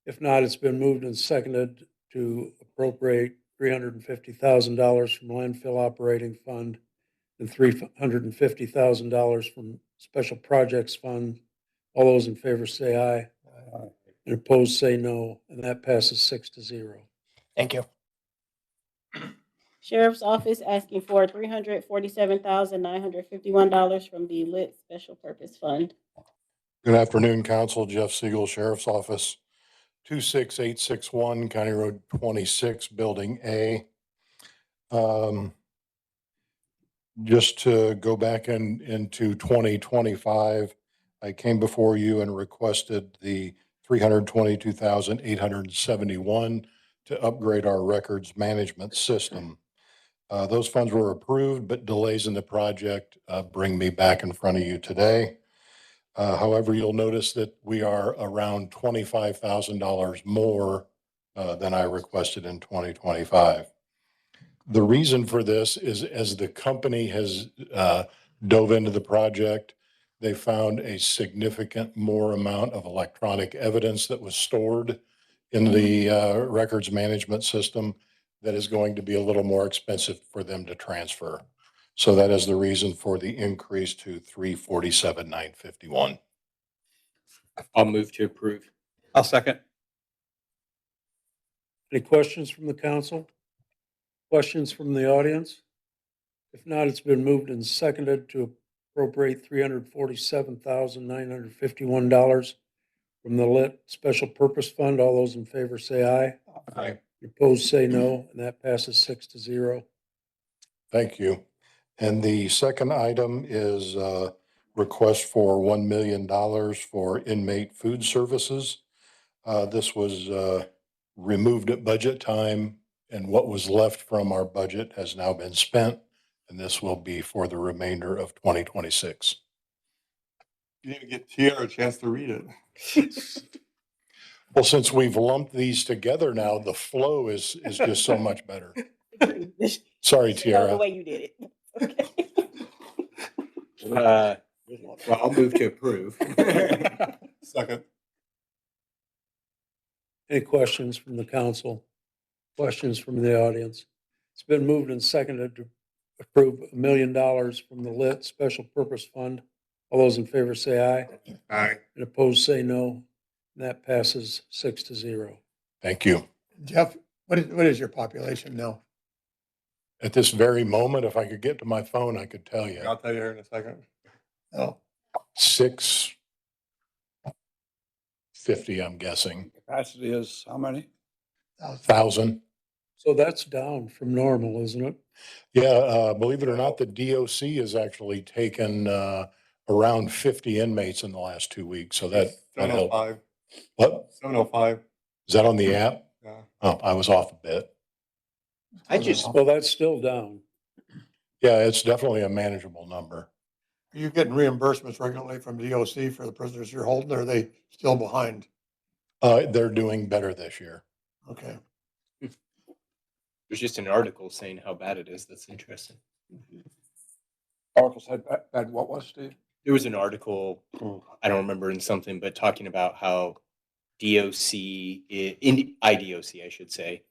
If not, it's been moved and seconded to appropriate $350,000 from landfill operating fund and $350,000 from special projects fund. All those in favor say aye. Aye. And opposed say no, and that passes 6-0. Thank you. Sheriff's Office asking for $347,951 from the Lit Special Purpose Fund. Good afternoon, Council. Jeff Siegel, Sheriff's Office, 26861 County Road 26, Building A. Just to go back into 2025, I came before you and requested the $322,871 to upgrade our records management system. Those funds were approved, but delays in the project bring me back in front of you today. However, you'll notice that we are around $25,000 more than I requested in 2025. The reason for this is as the company has dove into the project, they found a significant more amount of electronic evidence that was stored in the records management system that is going to be a little more expensive for them to transfer. So that is the reason for the increase to $347,951. I'll move to approve. I'll second. Any questions from the council? Questions from the audience? If not, it's been moved and seconded to appropriate $347,951 from the Lit Special Purpose Fund. All those in favor say aye. Aye. Opposed say no, and that passes 6-0. Thank you. And the second item is a request for $1 million for inmate food services. This was removed at budget time, and what was left from our budget has now been spent, and this will be for the remainder of 2026. You didn't get Tiara a chance to read it. Well, since we've lumped these together now, the flow is just so much better. Sorry, The Tiara. way you did it. Okay. Well, I'll move to approve. Second. Any questions from the council? Questions from the audience? It's been moved and seconded to approve $1 million from the Lit Special Purpose Fund. All those in favor say aye. Aye. And opposed say no. And that passes 6-0. Thank you. Jeff, what is your population now? At this very moment, if I could get to my phone, I could tell you. I'll tell you here in a second. Oh, 650, I'm guessing. Capacity is how many? 1,000. So that's down from normal, isn't it? Yeah, believe it or not, the DOC has actually taken a around 50 inmates in the last 2 weeks, so that helped. 705. What? 705. Is that on the app? Yeah. Oh, I was off a bit. Well, that's still down. Yeah, it's definitely a manageable number. Are you getting reimbursements regularly from DOC for the prisoners you're holding, or are they still behind? They're doing better this year. Okay. There's just an article saying how bad it is. That's interesting. Article said that what was, Steve? There was an article, I don't remember in something, but talking about how DOC, IDOC, I should say,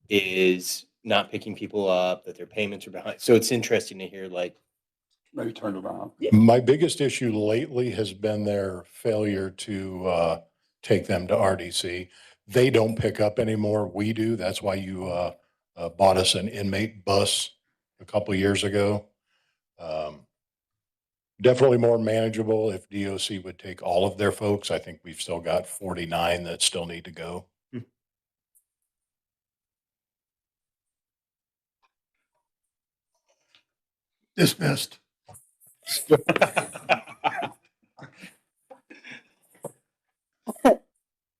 is not picking people up, that their payments are behind. So it's interesting to hear, like, Maybe turned around. My biggest issue lately has been their failure to take them to RDC. They don't pick up anymore. We do. That's why you bought us an inmate bus a couple of years ago. Definitely more manageable if DOC would take all of their folks. I think we've still got 49 that still need to go. Dismissed.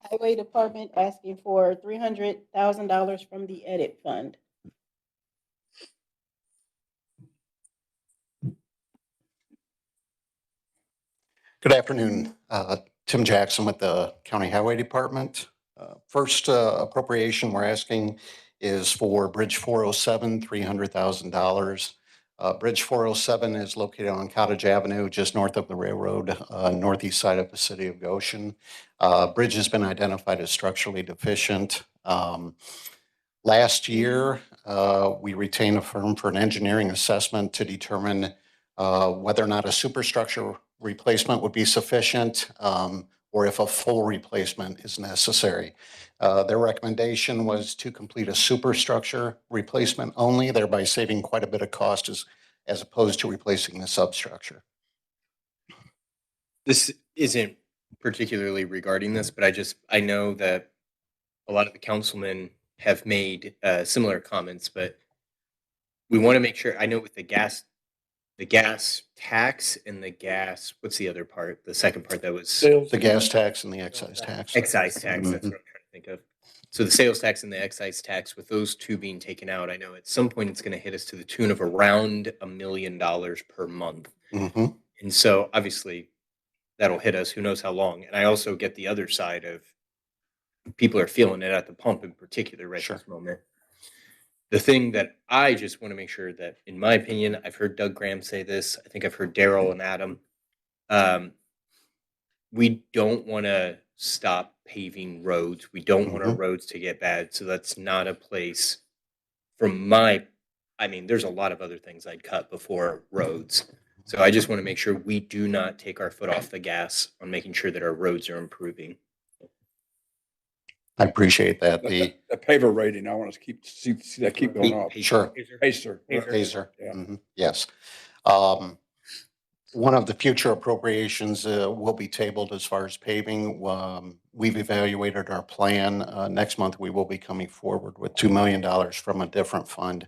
Highway Department asking for $300,000 from the edit fund. Good afternoon. Tim Jackson with the County Highway Department. First appropriation we're asking is for Bridge 407, $300,000. Bridge 407 is located on Cottage Avenue, just north of the railroad, northeast side of the city of Goshen. Bridge has been identified as structurally deficient. Last year, we retained a firm for an engineering assessment to determine whether or not a superstructure replacement would be sufficient, or if a full replacement is necessary. Their recommendation was to complete a superstructure replacement only, thereby saving quite a bit of cost as opposed to replacing the substructure. this isn't particularly regarding this, but I know that a lot of the councilmen have made similar comments, but we want to make sure, I know with the gas tax and the gas, what's the other part? The second part that was Sales. The gas tax and the excise tax. excise tax. That's what I'm trying to think of. So the sales tax and the excise tax, with those two being taken out, I know at some point it's going to hit us to the tune of around $1 million per month. Mhm. And so obviously that'll hit us, who knows how long. And I also get the other side of people are feeling it at the pump in particular right Sure. this moment. The thing that I just want to make sure that, in my opinion, I've heard Doug Graham say this, I think I've heard Daryl and Adam, we don't want to stop paving roads. We don't want our roads to get bad. So that's not a place there's a lot of other things I'd cut before roads. So I just want to make sure we do not take our foot off the gas on making sure that our roads are improving. I appreciate that. The paver rating, I want to see that keep going up. Sure. Pacer. Pacer. Yeah. Yes. One of the future appropriations will be tabled as far as paving. We've evaluated our plan. Next month, we will be coming forward with $2 million from a different fund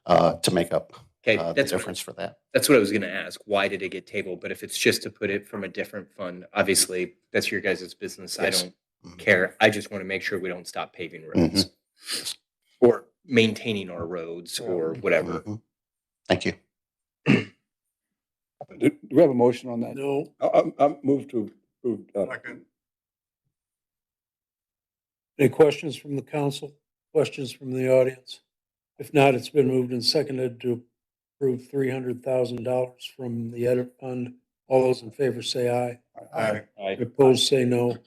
to make up the difference for that. That's what I was going to ask. Why did it get tabled? But if it's just to put it from a different fund, obviously that's your guys' business. Yes. I don't care. I just want to make sure we don't stop paving roads or maintaining our roads or whatever. Thank you. Do we have a motion on that? No. I move to approve. Any questions from the council? Questions from the audience? If not, it's been moved and seconded to approve $300,000 from the edit fund. All those in favor say aye. Aye. Opposed, say no.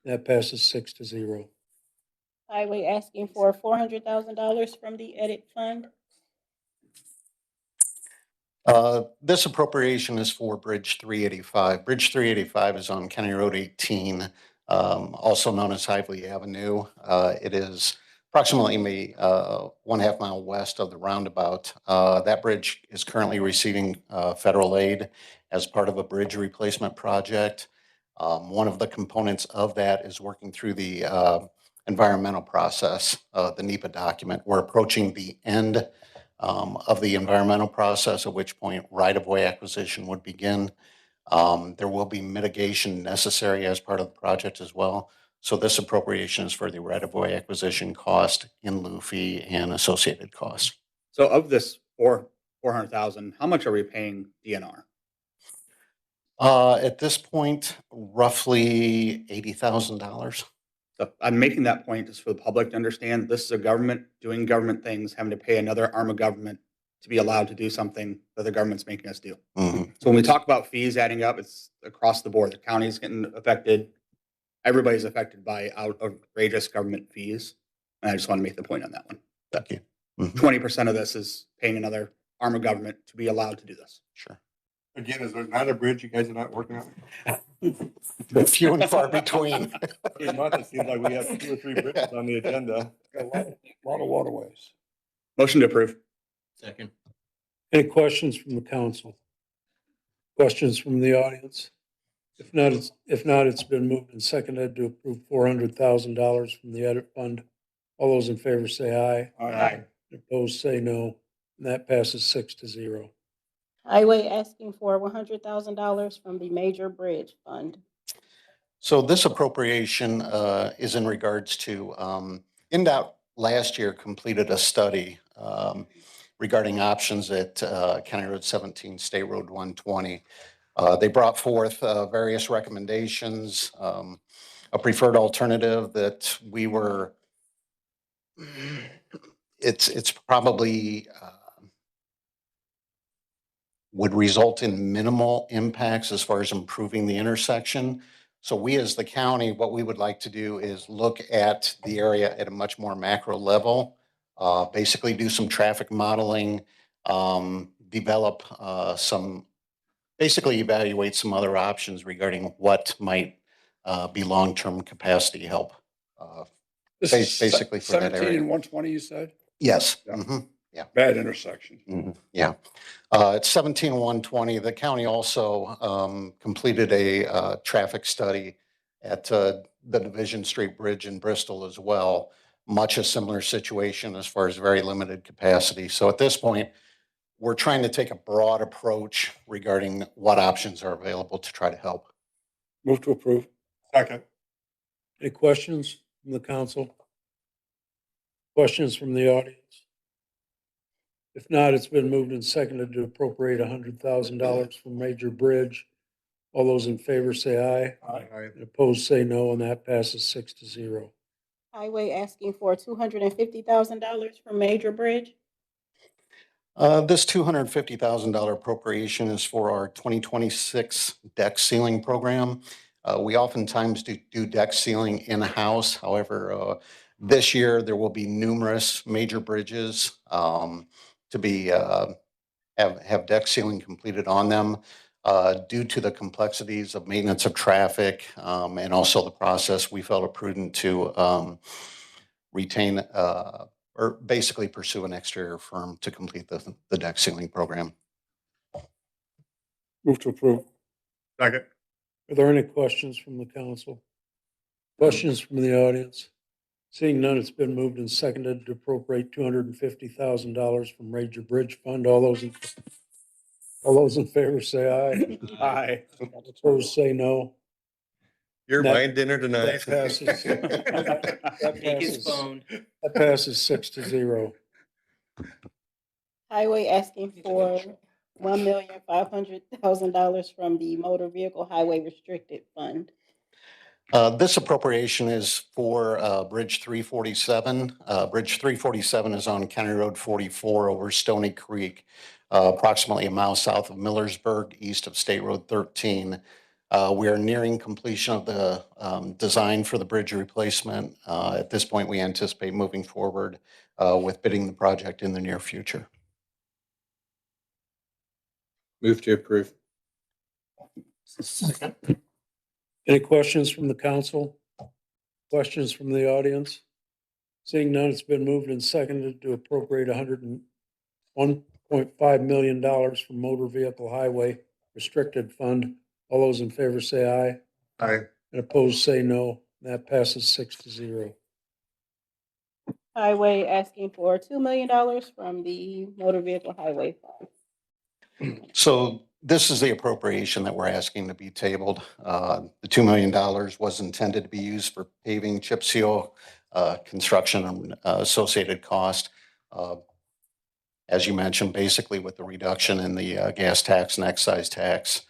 That passes 6-0. Highway asking for $400,000 from the edit fund. This appropriation is for Bridge 385. Bridge 385 is on County Road 18, also known as Hively Avenue. It is approximately 1/2 mile west of the roundabout. That bridge is currently receiving federal aid as part of a bridge replacement project. One of the components of that is working through the environmental process, the NEPA document. We're approaching the end of the environmental process, at which point right-of-way acquisition would begin. There will be mitigation necessary as part of the project as well. So this appropriation is for the right-of-way acquisition cost, in lieu fee, and associated costs. So of this 400,000, how much are we paying DNR? At this point, roughly $80,000. So I'm making that point just for the public to understand that this is a government doing government things, having to pay another arm of government to be allowed to do something that the government's making us do. Mhm. So when we talk about fees adding up, it's across the board. The county's getting affected. Everybody's affected by outrageous government fees. And I just want to make the point on that one. Thank you. Mhm. 20% of this is paying another arm of government to be allowed to do this. Sure. Again, is there not a bridge you guys are not working on? Few and far between. Every month, it seems like we have 2 or 3 bridges on the agenda. A lot of waterways. Motion to approve. Second. Any questions from the council? Questions from the audience? If not, it's been moved and seconded to approve $400,000 from the edit fund. All those in favor say aye. Aye. Opposed, say no. And that passes 6-0. Highway asking for $100,000 from the Major Bridge Fund. So this appropriation is in regards to, NDOT last year completed a study regarding options at County Road 17, State Road 120. They brought forth various recommendations, a preferred alternative that we were, it's probably would result in minimal impacts as far as improving the intersection. So we as the county, what we would like to do is look at the area at a much more macro level, basically do some traffic modeling, develop basically evaluate some other options regarding what might be long-term capacity help. Basically for that 17 area. and 120, you said? Yes. Yeah. Mhm. Yeah. Bad intersection. Yeah. It's 17-120. The county also completed a traffic study at the Division Street Bridge in Bristol as well. Much a similar situation as far as very limited capacity. So at this point, we're trying to take a broad approach regarding what options are available to try to help. Move to approve. Second. Any questions from the council? Questions from the audience? If not, it's been moved and seconded to appropriate $100,000 from Major Bridge. All those in favor say aye. Aye. And opposed say no, and that passes 6-0. Highway asking for $250,000 from Major Bridge. This $250,000 appropriation is for our 2026 deck sealing program. We oftentimes do deck sealing in-house. However, this year there will be numerous major bridges to be have deck sealing completed on them. Due to the complexities of maintenance of traffic and also the process, we felt it prudent to retain or basically pursue an exterior firm to complete the deck sealing program. Move to approve. Second. Are there any questions from the council? Questions from the audience? Seeing none, it's been moved and seconded to appropriate $250,000 from Major Bridge Fund. All those in favor say aye. Aye. Opposed say no. You're That- buying dinner tonight. That passes. That Take his passes- phone. That passes 6-0. Highway asking for $1,500,000 from the Motor Vehicle Highway Restricted Fund. This appropriation is for Bridge 347. Bridge 347 is on County Road 44 over Stony Creek, approximately a mile south of Millersburg, east of State Road 13. We are nearing completion of the design for the bridge replacement. At this point, we anticipate moving forward with bidding the project in the near future. Move to approve. Any questions from the council? Questions from the audience? Seeing none, it's been moved and seconded to appropriate $101.5 million from Motor Vehicle Highway Restricted Fund. All those in favor say aye. Aye. And opposed say no. That passes 6-0. Highway asking for $2 million from the Motor Vehicle Highway Fund. So This is the appropriation that we're asking to be tabled. The $2 million was intended to be used for paving, chip seal, construction, and associated cost. As you mentioned, basically with the reduction in the gas tax and excise tax,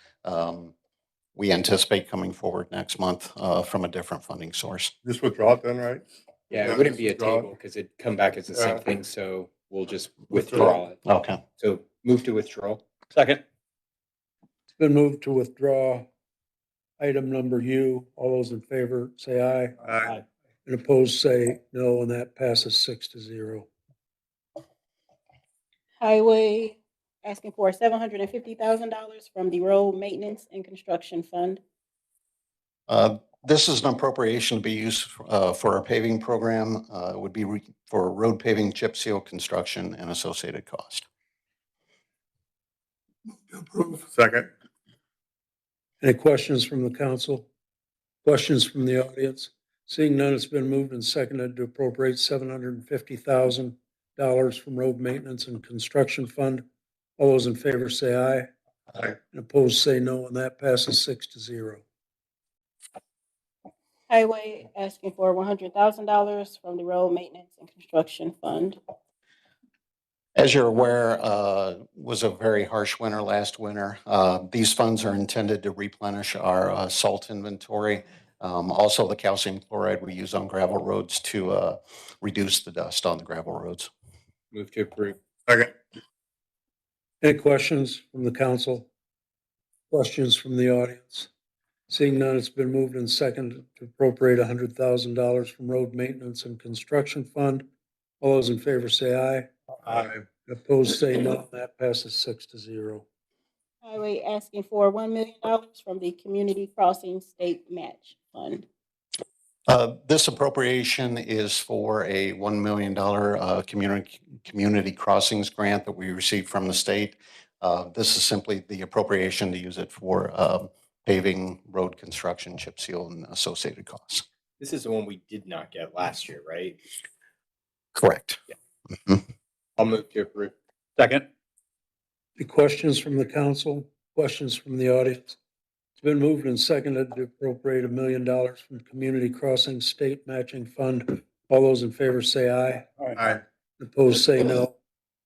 we anticipate coming forward next month from a different funding source. Just withdraw it then, right? Yeah, Yeah, it wouldn't just be a withdraw it. table because it'd come back as the same Yeah. thing, so we'll just Withdraw. withdraw it. Okay. So move to withdraw. Second. It's been moved to withdraw item number U. All those in favor, say aye. Aye. And opposed, say no, and that passes 6-0. Highway, asking for $750,000 from the Road Maintenance and Construction Fund. This is an appropriation to be used for our paving program. It would be for road paving, chip seal, construction, and associated cost. Approve. Second. Any questions from the council? Questions from the audience? Seeing none, it's been moved and seconded to appropriate $750,000 from Road Maintenance and Construction Fund. All those in favor say aye. Aye. And opposed, say no, and that passes 6-0. Highway, asking for $100,000 from the Road Maintenance and Construction Fund. As you're aware, was a very harsh winter last winter. These funds are intended to replenish our salt inventory. Also, the calcium chloride we use on gravel roads to reduce the dust on the gravel roads. Move to approve. Second. Any questions from the council? Questions from the audience? Seeing none, it's been moved and seconded to appropriate $100,000 from Road Maintenance and Construction Fund. All those in favor say aye. Aye. Opposed, say no. That passes 6-0. Highway, asking for $1 million from the Community Crossing State Match Fund. This appropriation is for a $1 million community crossings grant that we received from the state. This is simply the appropriation to use it for paving, road construction, chip seal, and associated costs. This is the one we did not get last year, right? Correct. Yeah. Mhm. I'll move to approve. Second. Any questions from the council? Questions from the audience? It's been moved and seconded to appropriate $1 million from Community Crossing State Matching Fund. All those in favor say aye. Aye. Opposed, say no.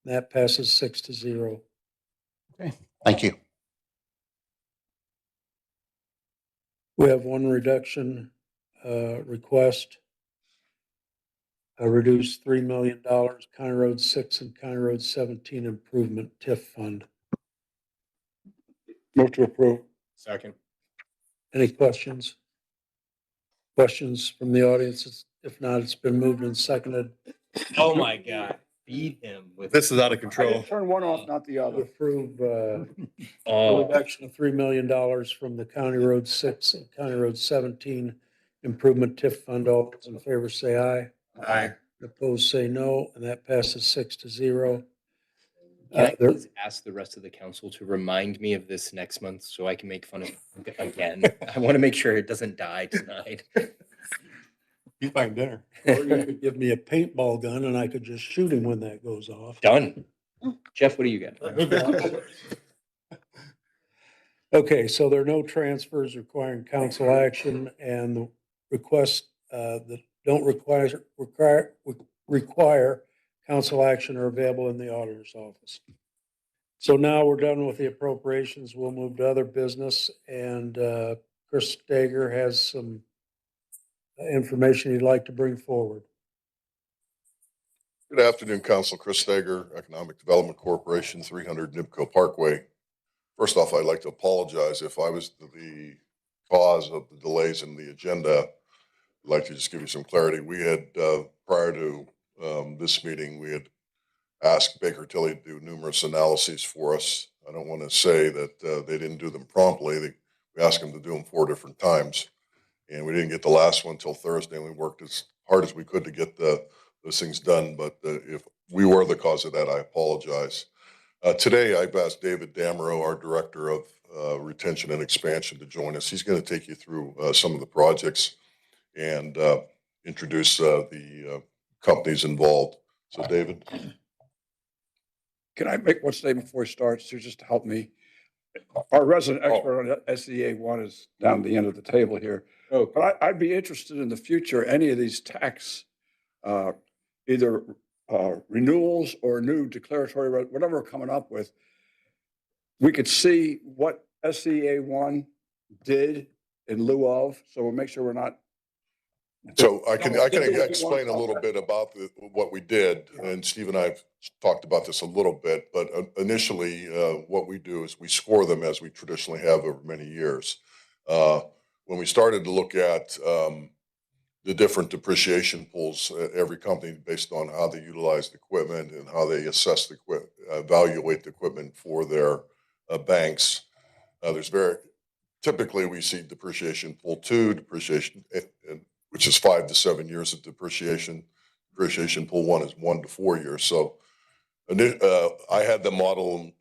That passes 6-0. Okay, thank you. We have one reduction request. A reduced $3 million County Road 6 and County Road 17 Improvement TIF Fund. Move to approve. Second. Any questions? Questions from the audience? If not, it's been moved and seconded Oh my God. Feed him with. This is out of I control. didn't turn one off, not the to other. approve a Oh, reduction of $3 million from the County Road 6 and County Road 17 Improvement TIF Fund. All those in favor say aye. Aye. Opposed, say no, and that passes 6-0. can I There- please ask the rest of the council to remind me of this next month so I can make fun of it again? I want to make sure it doesn't die tonight. He's buying dinner. Or you could give me a paintball gun and I could just shoot him when that goes off. Done. Jeff, what do you got? Okay, so there are no transfers requiring council action, and the requests that don't require council action are available in the auditor's office. So now we're done with the appropriations. We'll move to other business, and Chris Stager has some information he'd like to bring forward. Good afternoon, Council. Chris Stager, Economic Development Corporation, 300 Nipco Parkway. First off, I'd like to apologize if I was the cause of the delays in the agenda. I'd like to just give you some clarity. We had, prior to this meeting, we had asked Baker Tilly to do numerous analyses for us. I don't want to say that they didn't do them promptly. We asked them to do them 4 different times. And we didn't get the last one till Thursday, and we worked as hard as we could to get those things done. But if we were the cause of that, I apologize. Today, I've asked David Damerow, our Director of Retention and Expansion, to join us. He's going to take you through some of the projects and introduce the companies involved. So, David. Can I make one statement before he starts, just to help me? Our resident expert on SEA one is down the end of the table here. Oh, But I'd be interested in the future, any of these tax, either renewals or new declaratory, whatever we're coming up with. We could see what SEA one did in lieu of, so we'll make sure we're not. So I can explain a little bit about what we did, and Steve and I have talked about this a little bit, but initially, what we do is we score them as we traditionally have over many years. When we started to look at the different depreciation pools, every company based on how they utilize the equipment and how they assess the evaluate the equipment for their banks, typically we see depreciation pool 2, depreciation, which is 5 to 7 years of depreciation. Depreciation pool 1 is 1 to 4 years. So I had the model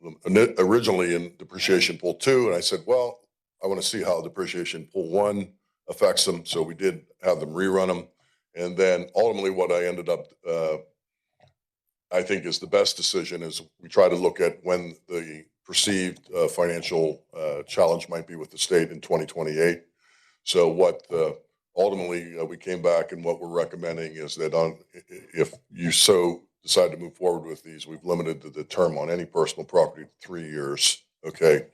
originally in depreciation pool 2, and I said, well, I want to see how depreciation pool 1 affects them. So we did have them rerun them. And then ultimately what I ended up, I think is the best decision is we try to look at when the perceived financial challenge might be with the state in 2028. So what ultimately we came back and what we're recommending is that if you so decide to move forward with these, we've limited the term on any personal property to 3 years. Okay.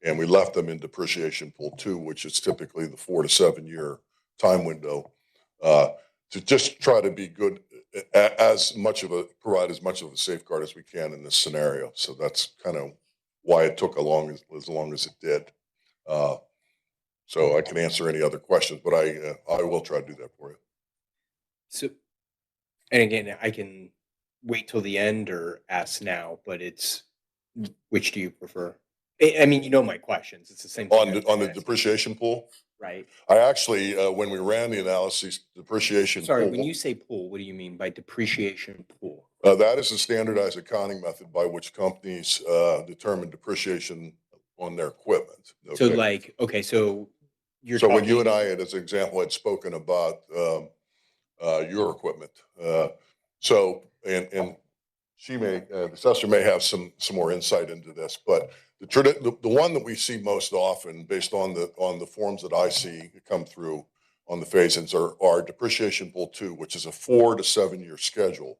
And we left them in depreciation pool 2, which is typically the 4 to 7 year time window, to just try to be good provide as much of a safeguard as we can in this scenario. So that's kind of why it took as long as it did. So I can answer any other questions, but I will try to do that for you. So, and again, I can wait till the end or ask now, but which do you prefer? I mean, you know my questions. It's the same thing. On the depreciation pool? Right. I actually, when we ran the analysis, depreciation. Sorry, pool, when you say pool, what do you mean by depreciation pool? that is a standardized accounting method by which companies determine depreciation on their equipment. Okay? So like, okay, so you're So when you and I, as an example, had spoken about your equipment, and she may, the assessor may have some more insight into this, but the one that we see most often, based on the forms that I see come through on the phase-ins, are depreciation pool 2, which is a 4 to 7 year schedule.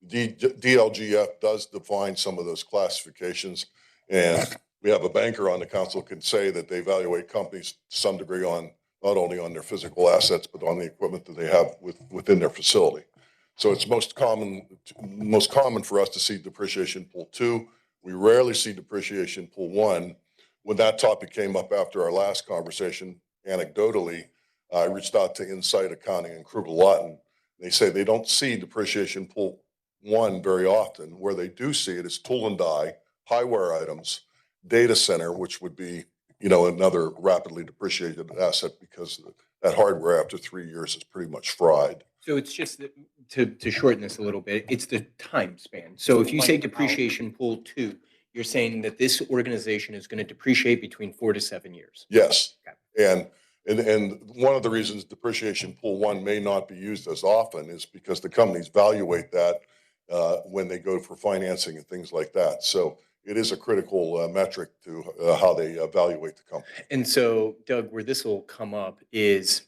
DLGF does define some of those classifications, and we have a banker on the council can say that they evaluate companies to some degree on not only on their physical assets, but on the equipment that they have within their facility. So it's most common for us to see depreciation pool 2. We rarely see depreciation pool 1. When that topic came up after our last conversation, anecdotally, I reached out to Insight Accounting and Krugel Lawton. They say they don't see depreciation pool 1 very often. Where they do see it is tool and die, highware items, data center, which would be, another rapidly depreciated asset because that hardware after 3 years is pretty much fried. So it's just to shorten this a little bit, it's the time span. So if you say depreciation pool 2, you're saying that this organization is going to depreciate between 4 to 7 years. Yes. Okay. And one of the reasons depreciation pool 1 may not be used as often is because the companies evaluate that when they go for financing and things like that. So it is a critical metric to how they evaluate the company. And so, Doug, where this will come up is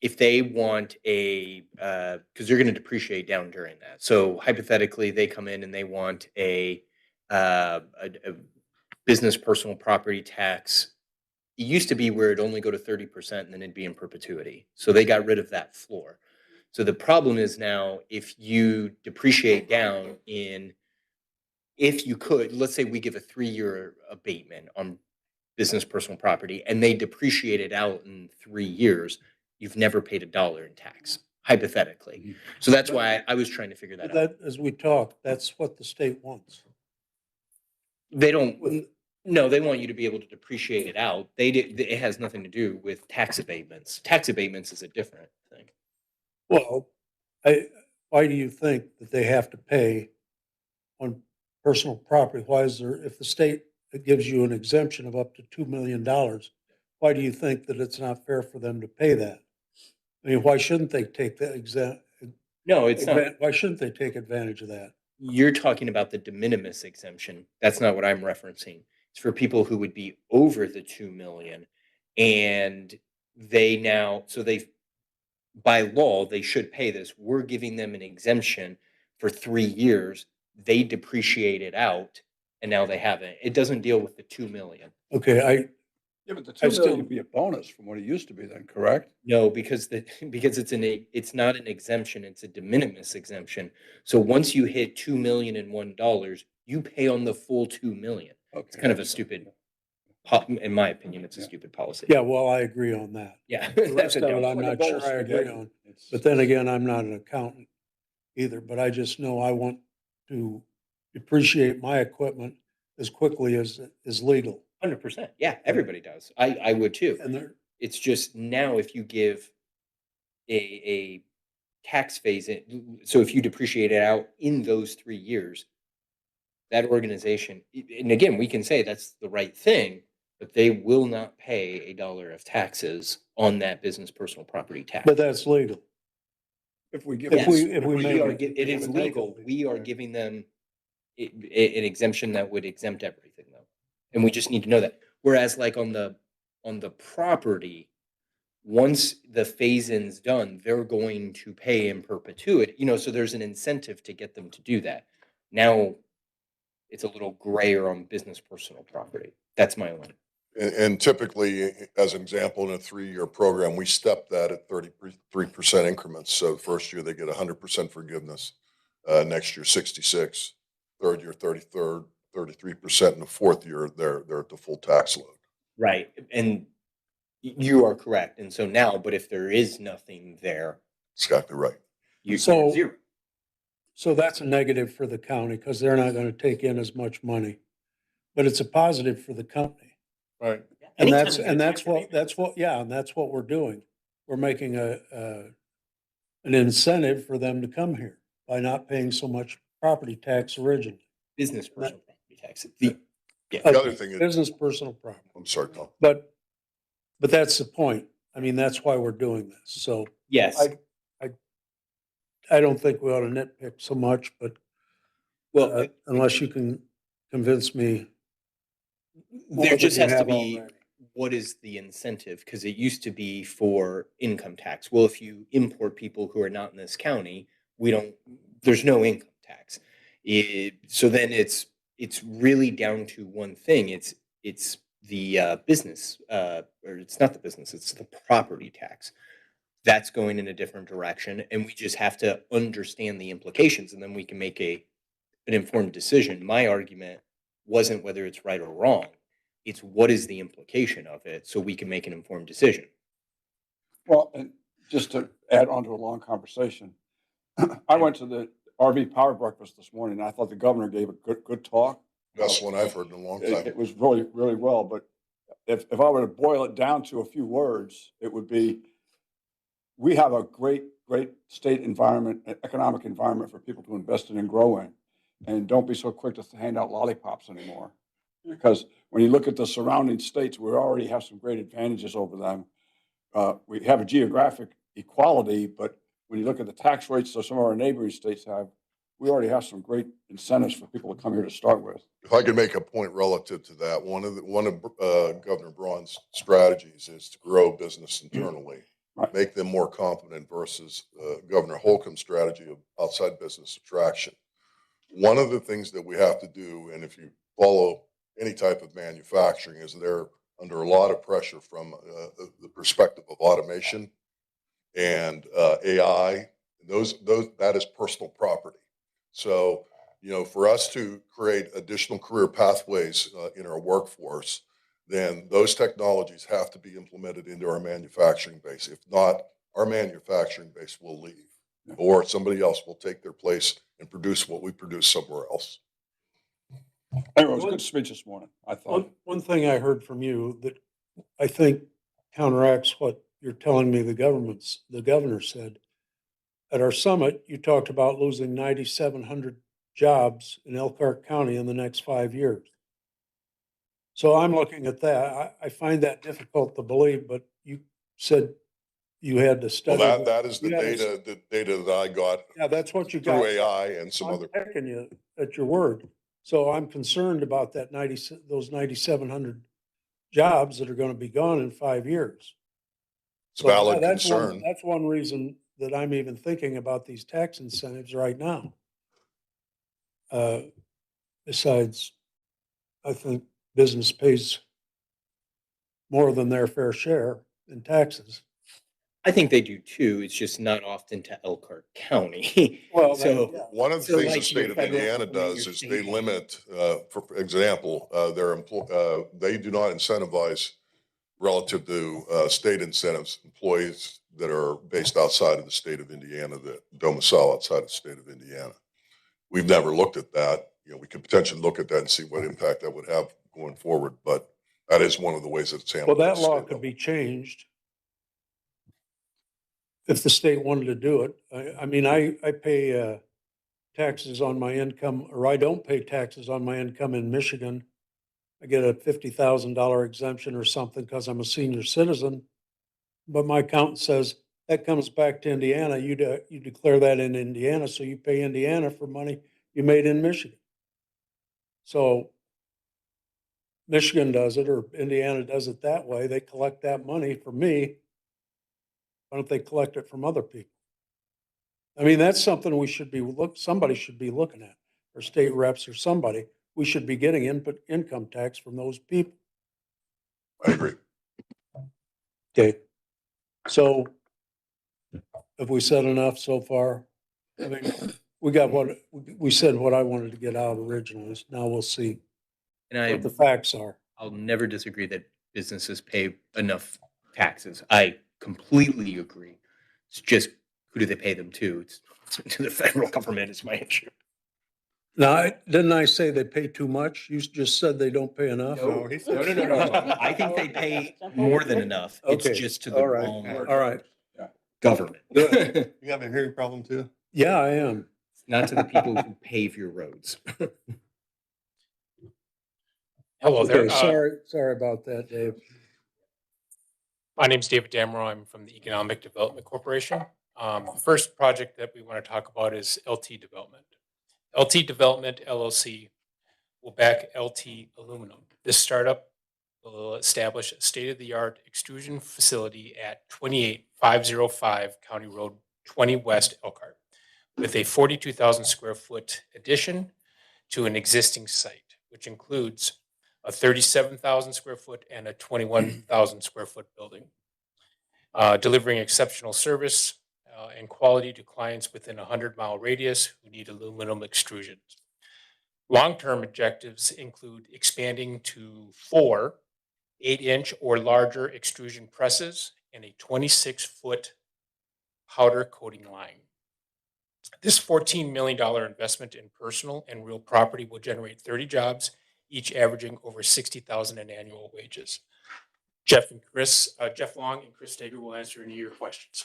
if they want because they're going to depreciate down during that. So hypothetically, they come in and they want a business personal property tax. It used to be where it'd only go to 30% and then it'd be in perpetuity. So they got rid of that floor. So the problem is now if you depreciate down if you could, let's say we give a 3-year abatement on business personal property and they depreciate it out in 3 years, you've never paid $1 in tax, hypothetically. So that's why I was trying to figure that out. As we talk, that's what the state wants. They don't. No, they want you to be able to depreciate it out. It has nothing to do with tax abatements. Tax abatements is a different thing. Well, why do you think that they have to pay on personal property? Why is there, if the state gives you an exemption of up to $2 million, why do you think that it's not fair for them to pay that? I mean, why shouldn't they take that No, it's not. Why shouldn't they take advantage of that? You're talking about the de minimis exemption. That's not what I'm referencing. It's for people who would be over the 2 million. And they now, so they, by law, they should pay this. We're giving them an exemption for 3 years. They depreciate it out and now they have it. It doesn't deal with the 2 million. Okay, Yeah, but the I 2 still- million would be a bonus from what it used to be then, correct? No, because because it's not an exemption, it's a de minimis exemption. So once you hit $2,001,001, you pay on the full 2 million. It's Okay. kind of a stupid, in my opinion, it's a stupid policy. yeah, well, I agree on that. Yeah. The that's rest a of it, dumb I'm one. not sure I agree on. But then again, I'm not an accountant either, but I just know I want to depreciate my equipment as quickly as is legal. 100%. Yeah, everybody does. I would too. And there, It's just now if you give a tax phase in, so if you depreciate it out in those 3 years, that organization, and again, we can say that's the right thing, but they will not pay $1 of taxes on that business personal property tax. but that's legal. If we give. If we- them- if we We make are it- it if is we make it legal. legal, We are right. giving them an exemption that would exempt everything though. And we just need to know that. Whereas like on the property, once the phase-in's done, they're going to pay in perpetuity, so there's an incentive to get them to do that. Now it's a little grayer on business personal property. That's my only. And typically, as an example, in a 3-year program, we step that at 33% increments. So the first year they get 100% forgiveness. Next year, 66, third year, 33%, and the fourth year, they're at the full tax load. Right. And you are correct. And so now, but if there is nothing there, Exactly right. you're So- zero. So that's a negative for the county because they're not going to take in as much money. But it's a positive for the company. Right. And Anytime that's, you and get that's tax what, rebate, that's what, yeah, and that's what we're doing. We're making an incentive for them to come here by not paying so much property tax originally. business personal property tax. The other thing is, Business personal property. I'm sorry, Tom. But that's the point. I mean, that's why we're doing this. So Yes. I don't think we ought to nitpick so much, but Well, unless you can convince me. more there than just you has to have be, already. what is the incentive? Because it used to be for income tax. Well, if you import people who are not in this county, there's no income tax. So then it's really down to one thing. It's the business, or it's not the business, it's the property tax. That's going in a different direction. And we just have to understand the implications and then we can make an informed decision. My argument wasn't whether it's right or wrong. It's what is the implication of it so we can make an informed decision. Well, and just to add on to a long conversation, I went to the RV Power Breakfast this morning, and I thought the governor gave a good talk. Best one I've heard in a long time. It was really, really well, but if I were to boil it down to a few words, it would be, we have a great state environment, economic environment for people to invest in and grow in. And don't be so quick to hand out lollipops anymore. Because when you look at the surrounding states, we already have some great advantages over them. We have a geographic equality, but when you look at the tax rates that some of our neighboring states have, we already have some great incentives for people to come here to start with. If I could make a point relative to that, one of Governor Braun's strategies is to grow business internally, Right. make them more competent versus Governor Holcomb's strategy of outside business attraction. One of the things that we have to do, and if you follow any type of manufacturing, is they're under a lot of pressure from the perspective of automation and AI. That is personal property. So, for us to create additional career pathways in our workforce, then those technologies have to be implemented into our manufacturing base. If not, our manufacturing base will leave, or somebody else will take their place and produce what we produce somewhere else. Anyway, it was a good speech this morning, I thought. One thing I heard from you that I think counteracts what you're telling me the governor said. At our summit, you talked about losing 9,700 jobs in Elkhart County in the next 5 years. So I'm looking at that. I find that difficult to believe, but you said you had to study. Well, that is the you had to- data that I got Yeah, that's what you got. through AI and some I'm other. picking you at your word. So I'm concerned about that those 9,700 jobs that are going to be gone in 5 years. It's a valid That's concern. That's one reason that I'm even thinking about these tax incentives right now. Besides, I think business pays more than their fair share in taxes. I think they do too. It's just not often to Elkhart County. Well, So, yeah. One of the So things the like your state of federal Indiana government, does your is they state- limit, for example, they do not incentivize relative to state incentives, employees that are based outside of the state of Indiana, that domicile outside of the state of Indiana. We've never looked at that. You know, we could potentially look at that and see what impact that would have going forward, but that is one of the ways that it's handled. Well, at that the law state could level. be changed if the state wanted to do it. I mean, I pay taxes on my income, or I don't pay taxes on my income in Michigan. I get a $50,000 exemption or something because I'm a senior citizen. But my accountant says that comes back to Indiana. You declare that in Indiana, so you pay Indiana for money you made in Michigan. So Michigan does it, or Indiana does it that way. They collect that money for me. Why don't they collect it from other people? I mean, that's something we should be somebody should be looking at, or state reps or somebody. We should be getting income tax from those people. I agree. Okay. So have we said enough so far? I mean, we got we said what I wanted to get out originally. Now we'll see And what the facts are. I'll never disagree that businesses pay enough taxes. I completely agree. It's just, who do they pay them to? It's to the federal government is my issue. Now, didn't I say they pay too much? You just said they don't pay enough? No, no. I think they pay more than enough. It's Okay. just to the All right. wrong All right. government. You have a hearing problem too? Yeah, I am. Not to the people who pave your roads. Hello there. Okay, sorry about that, Dave. My name's David Damrow. I'm from the Economic Development Corporation. The first project that we want to talk about is LT Development. LT Development LLC will back LT Aluminum. This startup will establish a state-of-the-art extrusion facility at 28505 County Road 20 West, Elkhart, with a 42,000 square foot addition to an existing site, which includes a 37,000 square foot and a 21,000 square foot building, delivering exceptional service and quality to clients within a 100-mile radius who need aluminum extrusions. Long-term objectives include expanding to 4 8-inch or larger extrusion presses and a 26-foot powder coating line. This $14 million investment in personal and real property will generate 30 jobs, each averaging over 60,000 in annual wages. Jeff Long and Chris Steger will answer any of your questions.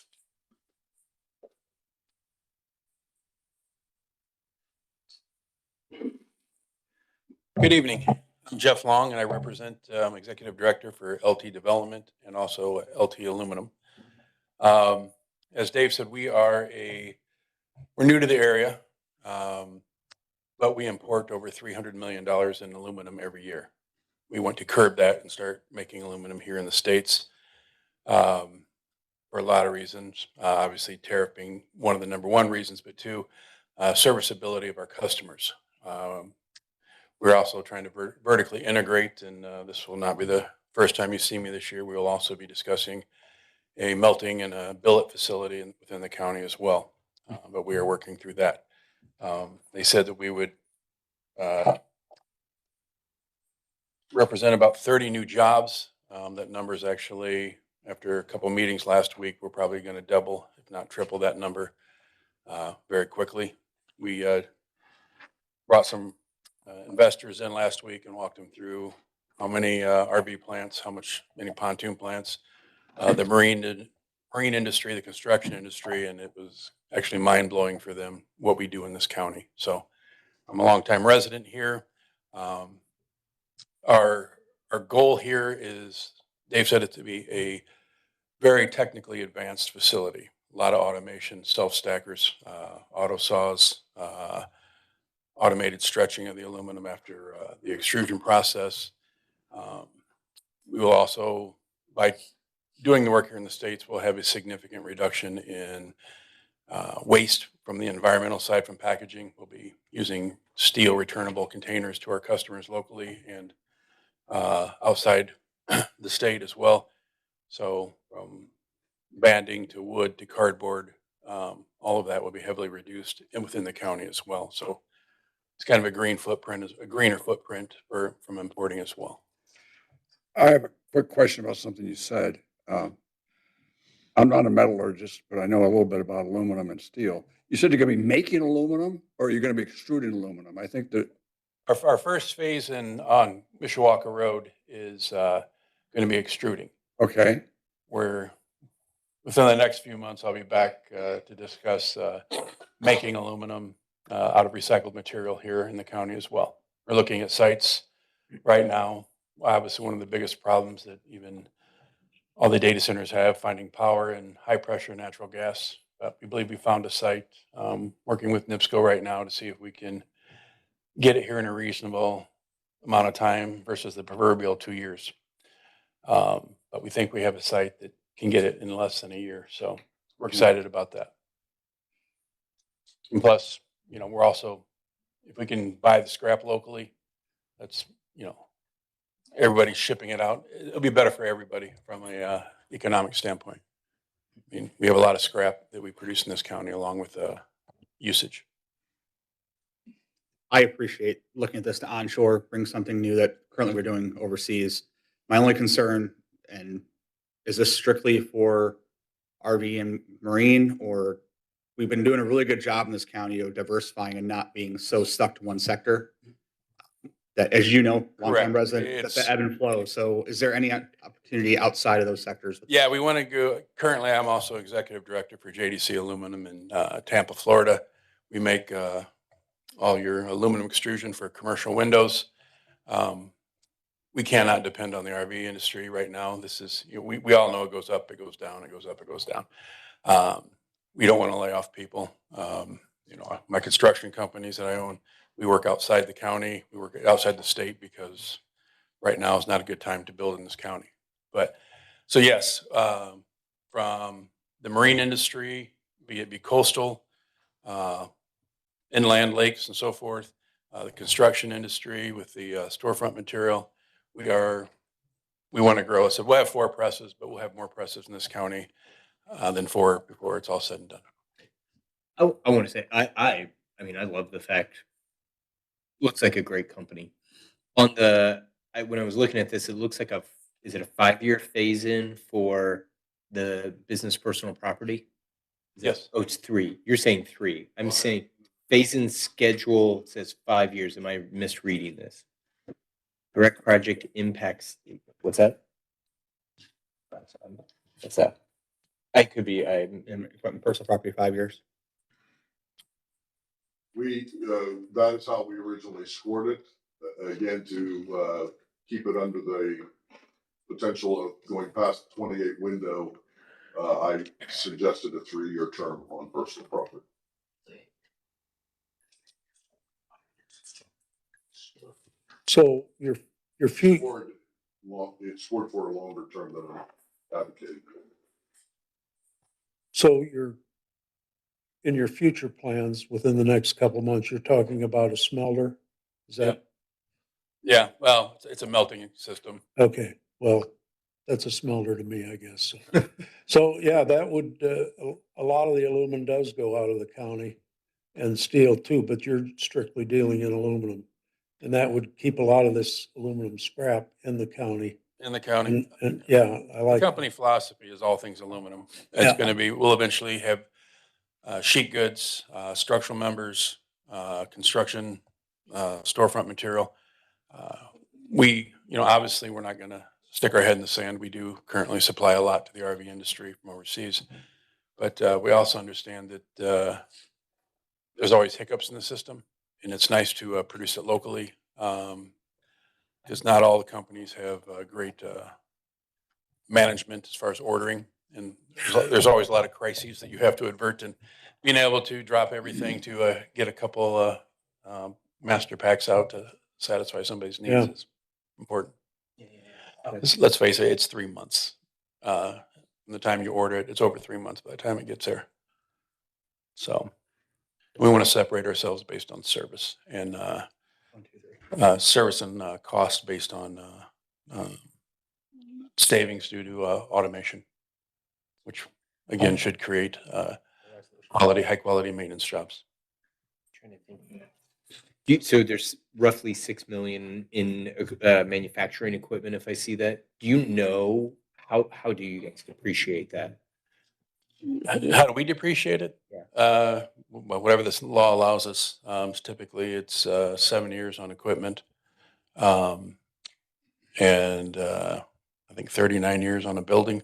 Good evening. I'm Jeff Long, and I represent Executive Director for LT Development and also LT Aluminum. As Dave said, we're new to the area, but we import over $300 million in aluminum every year. We want to curb that and start making aluminum here in the States for a lot of reasons. Obviously, tariff being one of the number one reasons, but two, serviceability of our customers. We're also trying to vertically integrate, and this will not be the first time you see me this year. We will also be discussing a melting and a billet facility within the county as well, but we are working through that. They said that we would represent about 30 new jobs. That number is actually, after a couple of meetings last week, we're probably going to double, if not triple that number very quickly. We brought some investors in last week and walked them through how many RV plants, many pontoon plants, the marine industry, the construction industry, and it was actually mind-blowing for them what we do in this county. So I'm a longtime resident here. Our goal here is, Dave said it, to be a very technically advanced facility. A lot of automation, self-stackers, auto saws, automated stretching of the aluminum after the extrusion process. We will also, by doing the work here in the States, we'll have a significant reduction in waste from the environmental side from packaging. We'll be using steel returnable containers to our customers locally and outside the state as well. So from banding to wood to cardboard, all of that will be heavily reduced and within the county as well. So it's kind of a greener footprint from importing as well. I have a quick question about something you said. I'm not a metallurgist, but I know a little bit about aluminum and steel. You said you're going to be making aluminum, or you're going to be extruding aluminum. I think that Our first phase on Mishawaka Road is going to be extruding. okay. Where within the next few months, I'll be back to discuss making aluminum out of recycled material here in the county as well. We're looking at sites right now. Obviously, one of the biggest problems that even all the data centers have, finding power and high pressure natural gas. We believe we found a site, working with NIPSCO right now to see if we can get it here in a reasonable amount of time versus the proverbial 2 years. But we think we have a site that can get it in less than a year. So we're excited about that. And plus, we're also, if we can buy the scrap locally, that's, everybody's shipping it out. It'll be better for everybody from a economic standpoint. I mean, we have a lot of scrap that we produce in this county along with usage. I appreciate looking at this to onshore, bring something new that currently we're doing overseas. My only concern, and is this strictly for RV and marine, or we've been doing a really good job in this county of diversifying and not being so stuck to one sector? That, as you know, longtime Correct. resident, that's the ebb and flow. So is there any opportunity outside of those sectors? Yeah, we want to go. Currently, I'm also executive director for JDC Aluminum in Tampa, Florida. We make all your aluminum extrusion for commercial windows. We cannot depend on the RV industry right now. This is, we all know it goes up, it goes down, it goes up, it goes down. We don't want to lay off people. My construction companies that I own, we work outside the county, we work outside the state because right now is not a good time to build in this county. But so yes, from the marine industry, be it coastal, inland lakes and so forth, the construction industry with the storefront material, we want to grow. So we'll have 4 presses, but we'll have more presses in this county than 4 before it's all said and done. I want to say, I mean, I love the fact, looks like a great company. When I was looking at this, it looks like is it a 5-year phase in for the business personal property? Yes. Oh, it's 3. You're saying 3. I'm saying phase in schedule says 5 years. Am I misreading this? Direct project impacts. What's that? What's that? I could be. In personal property, 5 years. That is how we originally scored it. Again, to keep it under the potential of going past the 28 window, I suggested a 3-year term on personal property. So your future, It's scored for a longer term than I'm advocating. so in your future plans within the next couple of months, you're talking about a smelter? Is that? Yeah, well, it's a melting system. Okay, well, that's a smelter to me, I guess. So, yeah, that would, a lot of the aluminum does go out of the county and steel too, but you're strictly dealing in aluminum. And that would keep a lot of this aluminum scrap in the county. In the county. And yeah, I like. The company philosophy is all things aluminum. It's going to be, we'll eventually have sheet goods, structural members, construction, storefront material. Obviously we're not going to stick our head in the sand. We do currently supply a lot to the RV industry from overseas, but we also understand that there's always hiccups in the system, and it's nice to produce it locally because not all the companies have great management as far as ordering, and there's always a lot of crises that you have to avert, and being able to drop everything to get a couple master packs out to satisfy somebody's needs Yeah. is important. Let's face it, it's 3 months. From the time you order it, it's over 3 months by the time it gets there. So we want to separate ourselves based on service and service and cost based on savings due to automation, which again should create high quality maintenance jobs. Trying to think. So there's roughly 6 million in manufacturing equipment, if I see that. Do you know how do you guys appreciate that? How do we depreciate it? Yeah. Whatever this law allows us. Typically, it's 7 years on equipment, and I think 39 years on a building.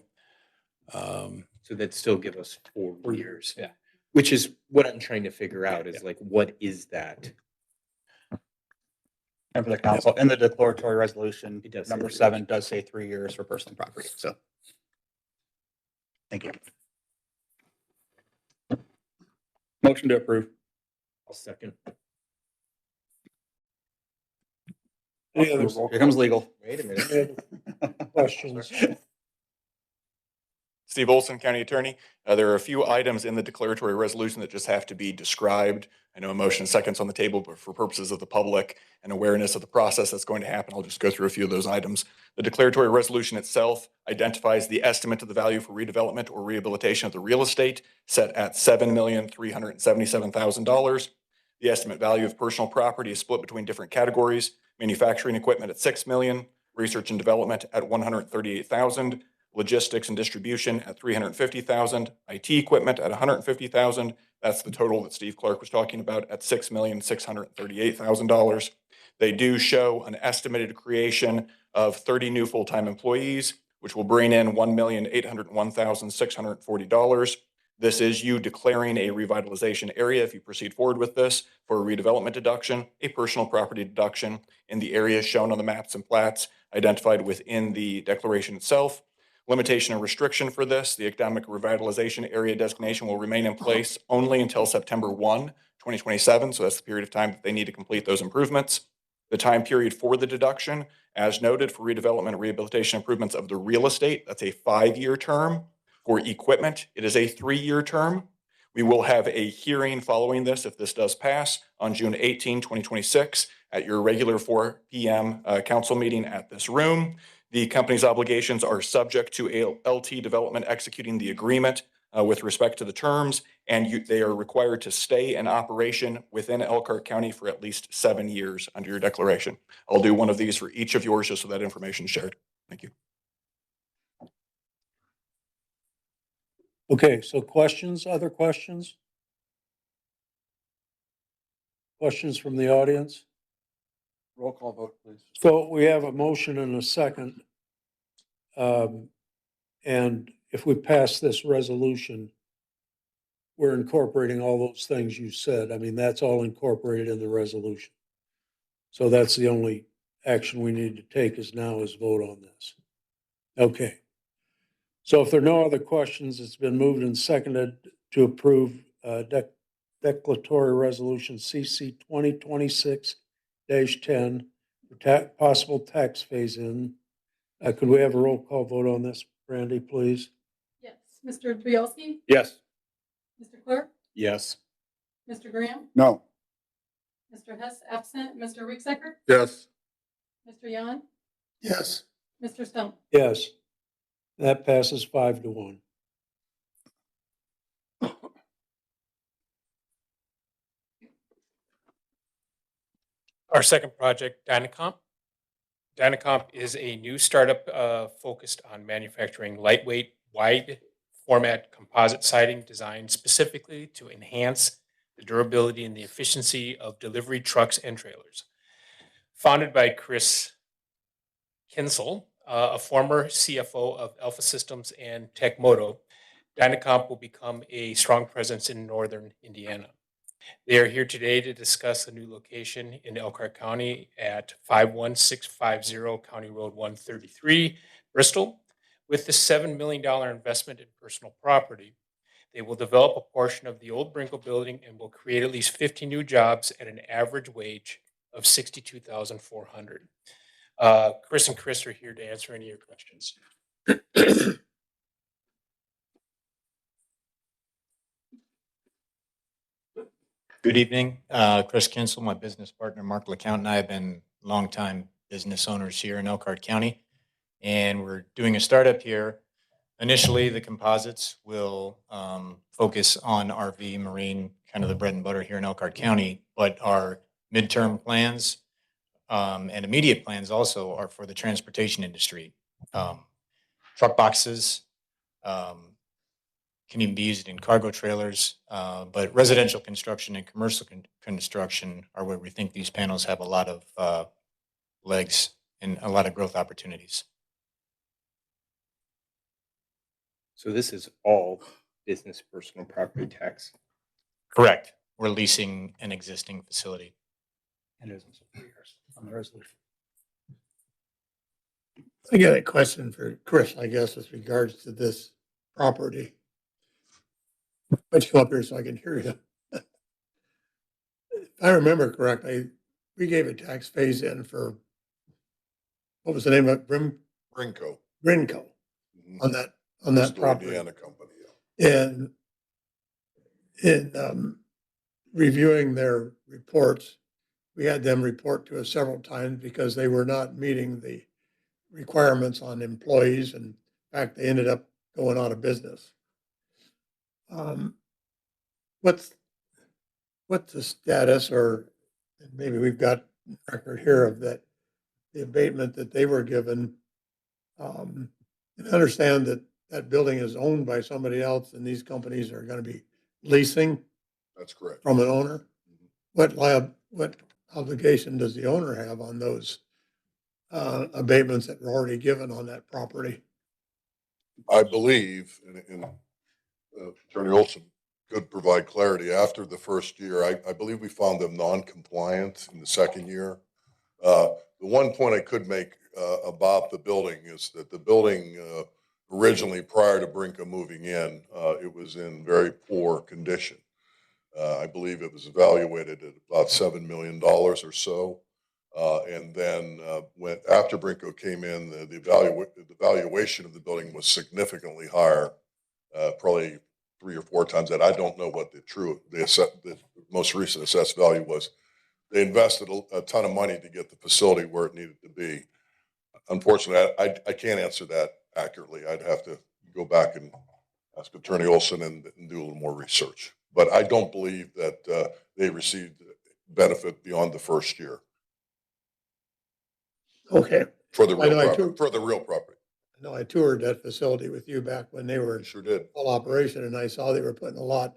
So that'd still give us 4 years. Yeah. Which is what I'm trying to figure out is like, what is that? And for the council, in the declaratory resolution, It does say number 3 7 does say 3 years for personal property. So, thank you. Motion to approve. I'll second. Any other Here comes legal. Wait a minute. questions? Steve Olson, County Attorney. There are a few items in the declaratory resolution that just have to be described. I know a motion and seconds on the table, but for purposes of the public and awareness of the process that's going to happen, I'll just go through a few of those items. The declaratory resolution itself identifies the estimate of the value for redevelopment or rehabilitation of the real estate set at $7,377,000. The estimate value of personal property is split between different categories: manufacturing equipment at $6 million, research and development at $138,000, logistics and distribution at $350,000, IT equipment at $150,000. That's the total that Steve Clark was talking about at $6,638,000. They do show an estimated creation of 30 new full-time employees, which will bring in $1,801,640. This is you declaring a revitalization area if you proceed forward with this for a redevelopment deduction, a personal property deduction in the areas shown on the maps and plats identified within the declaration itself. Limitation and restriction for this: the economic revitalization area designation will remain in place only until September 1, 2027. So that's the period of time that they need to complete those improvements. The time period for the deduction, as noted, for redevelopment and rehabilitation improvements of the real estate, that's a 5-year term. For equipment, it is a 3-year term. We will have a hearing following this, if this does pass, on June 18, 2026 at your regular 4 p.m. Council meeting at this room. The company's obligations are subject to LT Development executing the agreement with respect to the terms, and they are required to stay in operation within Elkhart County for at least 7 years under your declaration. I'll do one of these for each of yours just so that information is shared. Thank you. Okay, so questions, other questions? Questions from the audience? Roll call vote, please. So we have a motion and a second. And if we pass this resolution, we're incorporating all those things you said. I mean, that's all incorporated in the resolution. So that's the only action we need to take is vote on this. Okay. So if there are no other questions, it's been moved and seconded to approve declaratory resolution CC 2026-10, possible tax phase-in. Could we have a roll call vote on this, Brandy, please? Yes. Mr. Bielski? Yes. Mr. Clark? Yes. Mr. Graham? No. Mr. Hess absent. Mr. Riecksecker? Yes. Mr. Yan? Yes. Mr. Stone? Yes. That passes 5-1. Our second project, Dynacomp. Dynacomp is a new startup focused on manufacturing lightweight, wide format composite siding designed specifically to enhance the durability and the efficiency of delivery trucks and trailers. Founded by Chris Kinsel, a former CFO of Alpha Systems and Techmoto, Dynacomp will become a strong presence in northern Indiana. They are here today to discuss a new location in Elkhart County at 51650 County Road 133, Bristol. With the $7 million investment in personal property, they will develop a portion of the old Brinkle building and will create at least 50 new jobs at an average wage of 62,400. Chris and Chris are here to answer any of your questions. Good evening, Chris Kinsel, my business partner, Mark LeCount, and I have been longtime business owners here in Elkhart County. And we're doing a startup here. Initially, the composites will focus on RV, marine, kind of the bread and butter here in Elkhart County. But our midterm plans and immediate plans also are for the transportation industry. Truck boxes, can even be used in cargo trailers, but residential construction and commercial construction are where we think these panels have a lot of legs and a lot of growth opportunities. So this is all business personal property tax. Correct. We're leasing an existing facility. And it's 3 years on the resolution. I got a question for Chris, I guess, with regards to this property. Why don't you come up here so I can hear you? If I remember correctly, we gave a tax phase in for, what was the name of it? Brinco. Grinco on that Bristol, property. Indiana company. And in reviewing their reports, we had them report to us several times because they were not meeting the requirements on employees. And in fact, they ended up going out of business. What's the status, or maybe we've got record here of that, the abatement that they were given? And I understand that that building is owned by somebody else and these companies are going to be leasing. That's correct. From an owner. What obligation does the owner have on those abatements that were already given on that property? I believe, and Attorney Olson could provide clarity, after the first year, I believe we found them non-compliant in the second year. The one point I could make about the building is that the building originally, prior to Brinco moving in, it was in very poor condition. I believe it was evaluated at about $7 million or so. And then after Brinco came in, the valuation of the building was significantly higher, probably 3 or 4 times that. I don't know what the most recent assessed value was. They invested a ton of money to get the facility where it needed to be. Unfortunately, I can't answer that accurately. I'd have to go back and ask Attorney Olson and do a little more research. But I don't believe that they received benefit beyond the first year. Okay. For the real property. I know I toured that facility with you back when they were sure did. Full operation, and I saw they were putting a lot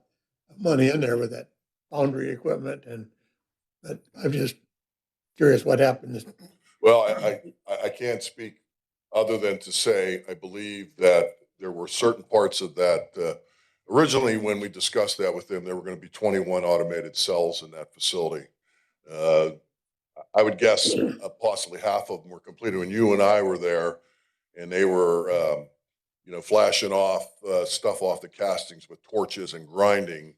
of money in there with that foundry equipment. But I'm just curious what happened. Well, I can't speak other than to say I believe that there were certain parts of that. Originally, when we discussed that with them, there were going to be 21 automated cells in that facility. I would guess possibly half of them were completed when you and I were there, and they were, flashing off stuff off the castings with torches and grinding.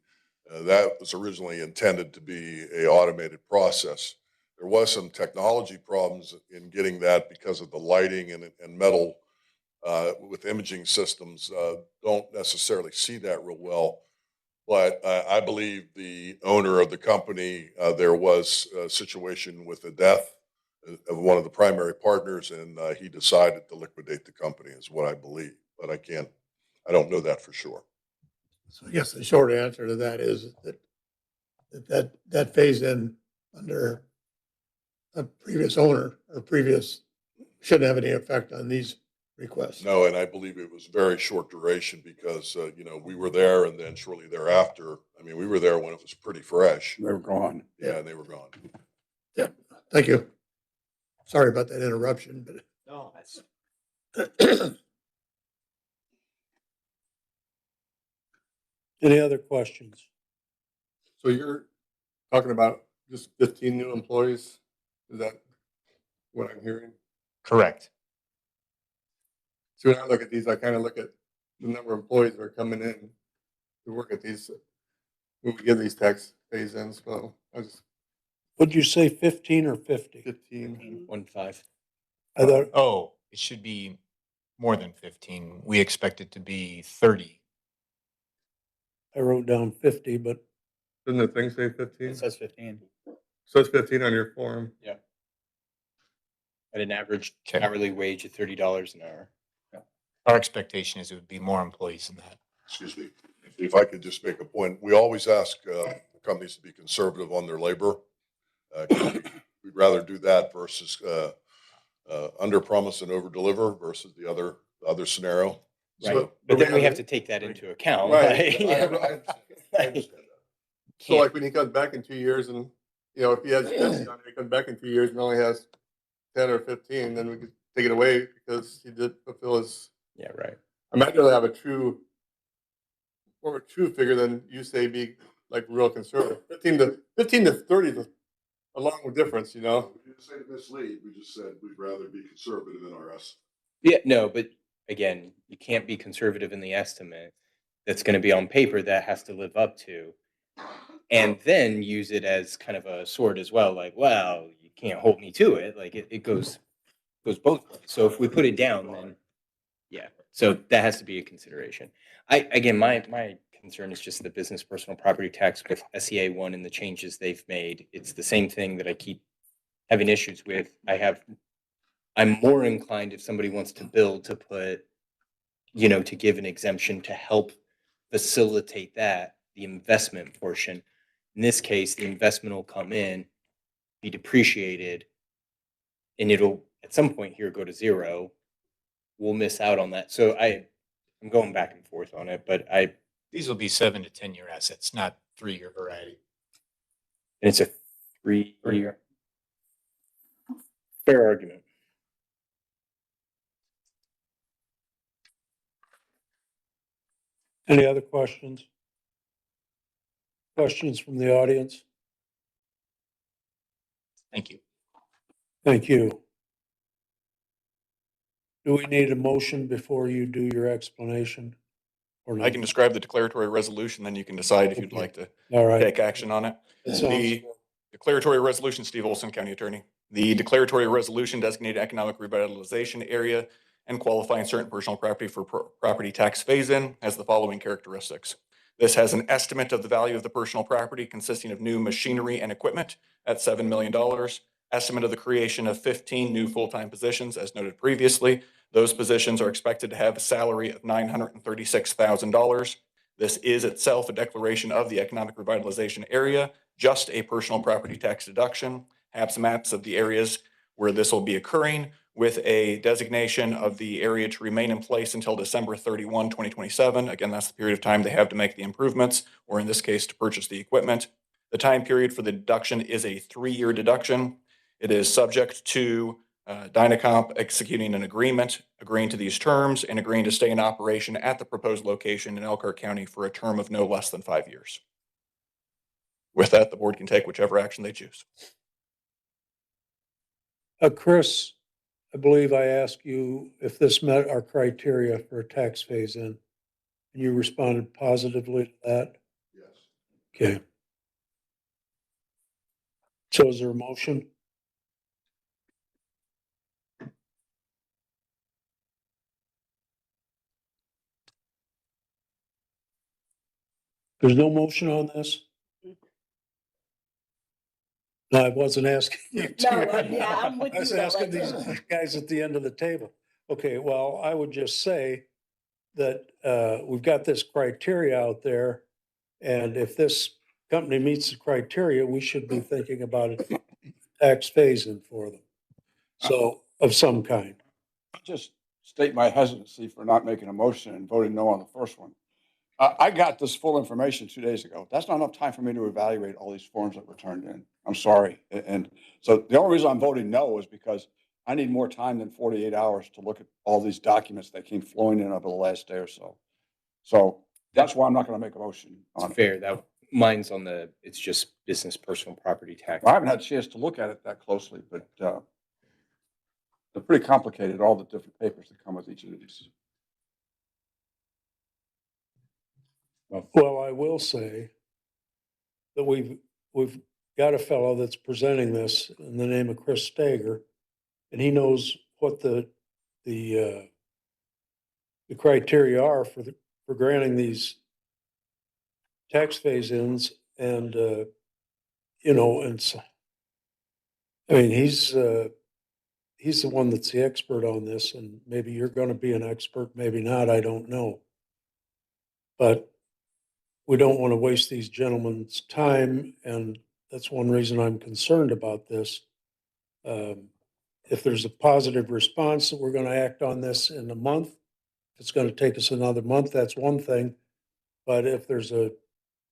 That was originally intended to be a automated process. There was some technology problems in getting that because of the lighting and metal with imaging systems. Don't necessarily see that real well. But I believe the owner of the company, there was a situation with the death of one of the primary partners, and he decided to liquidate the company, is what I believe. But I don't know that for sure. So I guess the short answer to that is that phase in under a previous owner or shouldn't have any effect on these requests. No, and I believe it was very short duration because, we were there, and then shortly thereafter, we were there when it was pretty fresh. They were gone. Yeah, they were gone. Yeah, thank you. Sorry about that interruption, but. No, that's. Any other questions? So you're talking about just 15 new employees? Is that what I'm hearing? Correct. So when I look at these, I kind of look at the number of employees that are coming in to work at these, when we give these tax phase ins. So I was Would you say 15 or 50? 15. 1-5. I thought, Oh, it should be more than 15. We expect it to be 30. I wrote down 50, but Doesn't the thing say 15? It says 15. So it's 15 on your form. Yeah. At an average Okay. hourly wage of $30 an hour. Our expectation is it would be more employees than that. Excuse me. If I could just make a point, we always ask companies to be conservative on their labor. We'd rather do that versus under promise and over deliver versus the other scenario. Right. So- But then we have to take that into account. Right. like, you know, I understand that. So like when he comes back in 2 years and, if he has 50 on it, he comes back in 2 years and only has 10 or 15, then we could take it away because he did fulfill his. Yeah, right. I might rather have more of a true figure than you say be like real conservative. 15 to 30 is a long difference, We didn't say to mislead, we just said we'd rather be conservative in our estimate. Yeah, no, but again, you can't be conservative in the estimate that's going to be on paper that has to live up to. And then use it as kind of a sword as well. Like, well, you can't hold me to it. Like it goes both ways. So if we put it down, then yeah. So that has to be a consideration. My concern is just the business personal property tax with SEA 1 and the changes they've made. It's the same thing that I keep having issues with. I'm more inclined if somebody wants to build to put, to give an exemption to help facilitate that, the investment portion. In this case, the investment will come in, be depreciated, and it'll at some point here go to zero. We'll miss out on that. So I'm going back and forth on it, but These will be 7 to 10-year assets, not 3-year variety. and it's a 3-year. Fair argument. any other questions? Questions from the audience? Thank you. Thank you. Do we need a motion before you do your explanation? Or I can describe the declaratory resolution, then you can decide if you'd Okay. like to All right. take action on it. That sounds The good. declaratory resolution, Steve Olson, County Attorney. The declaratory resolution designated economic revitalization area and qualifying certain personal property for property tax phase-in has the following characteristics. This has an estimate of the value of the personal property consisting of new machinery and equipment at $7 million. Estimate of the creation of 15 new full-time positions, as noted previously. Those positions are expected to have a salary of $936,000. This is itself a declaration of the economic revitalization area, just a personal property tax deduction. Have maps of the areas where this will be occurring with a designation of the area to remain in place until December 31, 2027. Again, that's the period of time they have to make the improvements, or in this case, to purchase the equipment. The time period for the deduction is a 3-year deduction. It is subject to Dynacomp executing an agreement, agreeing to these terms, and agreeing to stay in operation at the proposed location in Elkhart County for a term of no less than 5 years. With that, the board can take whichever action they choose. Chris, I believe I asked you if this met our criteria for a tax phase-in, and you responded positively to that. Yes. Okay. So is there a motion? There's no motion on this? No, I wasn't asking you to. I'm with I was you though, asking like- these guys at the end of the table. Okay, well, I would just say that we've got this criteria out there. And if this company meets the criteria, we should be thinking about a tax phase-in for them. So, of some kind. Just state my hesitancy for not making a motion and voting no on the first one. I got this full information 2 days ago. That's not enough time for me to evaluate all these forms that were turned in. I'm sorry. And so the only reason I'm voting no is because I need more time than 48 hours to look at all these documents that came flowing in over the last day or so. So that's why I'm not going to make a motion on it. Fair. That mine's on it's just business personal property tax. I haven't had a chance to look at it that closely, but they're pretty complicated, all the different papers that come with each of these. Well, I will say that we've got a fellow that's presenting this in the name of Chris Stager, and he knows what the criteria are for granting these tax phase-ins, and you know, and so, I mean, he's the one that's the expert on this, and maybe you're gonna be an expert, maybe not, I don't know. But we don't want to waste these gentlemen's time, and that's one reason I'm concerned about this. If there's a positive response that we're gonna act on this in a month, if it's gonna take us another month, that's one thing. But if there's a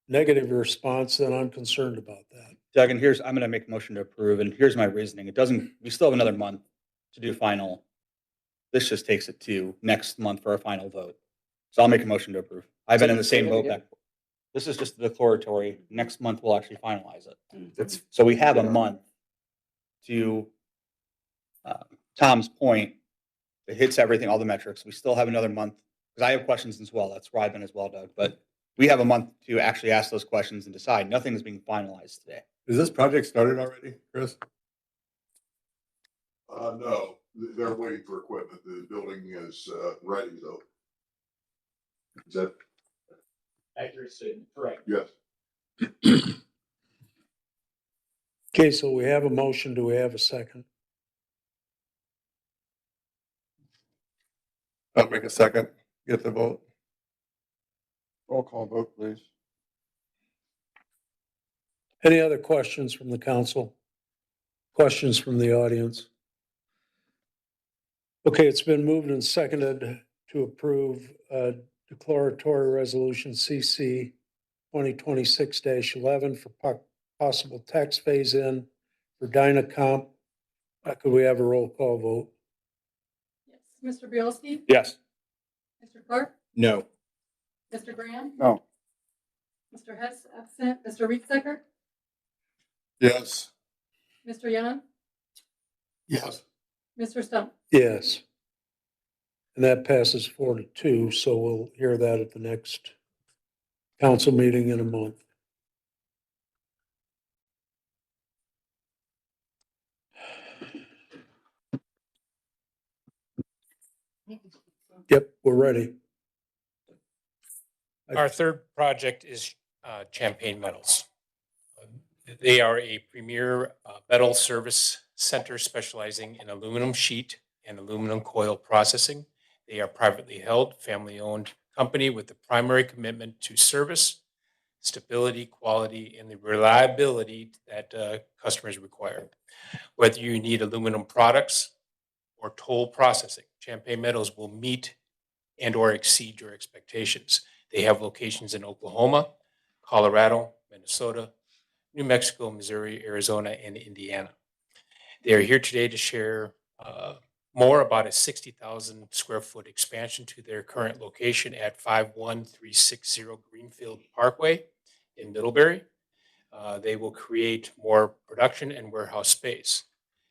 negative response, then I'm concerned about that. Doug, and I'm going to make a motion to approve, and here's my reasoning. We still have another month to do final. This just takes it to next month for our final vote. So I'll make a motion to approve. I've been in the same boat back. This is just the declaratory. Next month, we'll actually finalize it. So we have a month to, Tom's point, it hits everything, all the metrics. We still have another month, because I have questions as well. That's where I've been as well, Doug. But we have a month to actually ask those questions and decide. Nothing is being finalized today. Is this project started already, Chris? No, they're waiting for equipment. The building is, ready though. Is that? Accurate statement, correct. Yes. Okay, so we have a motion. Do we have a second? I'll make a second. Get the vote. Roll call vote, please. Any other questions from the council? Questions from the audience? Okay, it's been moved and seconded to approve declaratory resolution CC 2026-11 for possible tax phase-in for Dynacomp. Could we have a roll call vote? Yes. Mr. Bielski? Yes. Mr. Clark? No. Mr. Graham? No. Mr. Hess, absent. Mr. Rietsecker? Yes. Mr. Yan? Yes. Mr. Stump? Yes. And that passes 4-2, so we'll hear that at the next council meeting in a month. Yep, we're ready. Our third project is Champagne Metals. They are a premier metal service center specializing in aluminum sheet and aluminum coil processing. They are privately held, family-owned company with the primary commitment to service, stability, quality, and the reliability that customers require. Whether you need aluminum products or toll processing, Champagne Metals will meet and or exceed your expectations. They have locations in Oklahoma, Colorado, Minnesota, New Mexico, Missouri, Arizona, and Indiana. They are here today to share more about a 60,000 square foot expansion to their current location at 51360 Greenfield Parkway in Middlebury. They will create more production and warehouse space.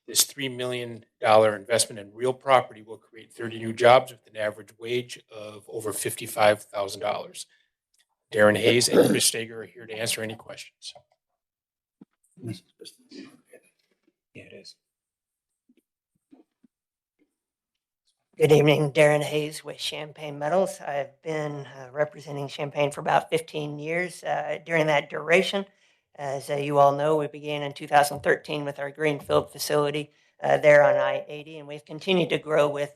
This $3 million investment in real property will create 30 new jobs with an average wage of over $55,000. Darren Hayes and Chris Stager are here to answer any questions. Yeah, it is. Good evening, Darren Hayes with Champagne Metals. I've been representing Champagne for about 15 years. During that duration, as you all know, we began in 2013 with our Greenfield facility there on I-80, and we've continued to grow with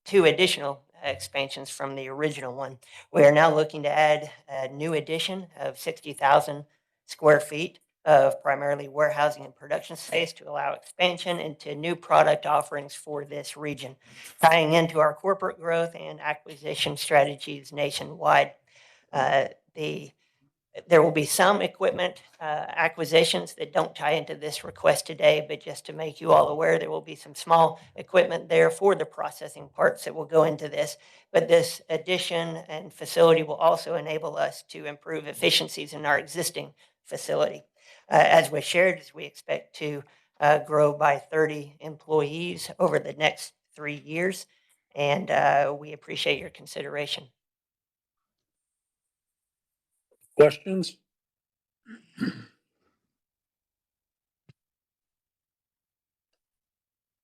2 additional expansions from the original one. We are now looking to add a new addition of 60,000 square feet of primarily warehousing and production space to allow expansion into new product offerings for this region, tying into our corporate growth and acquisition strategies nationwide. There will be some equipment acquisitions that don't tie into this request today, but just to make you all aware, there will be some small equipment there for the processing parts that will go into this. But this addition and facility will also enable us to improve efficiencies in our existing facility. As we shared, we expect to grow by 30 employees over the next 3 years, and we appreciate your consideration. Questions?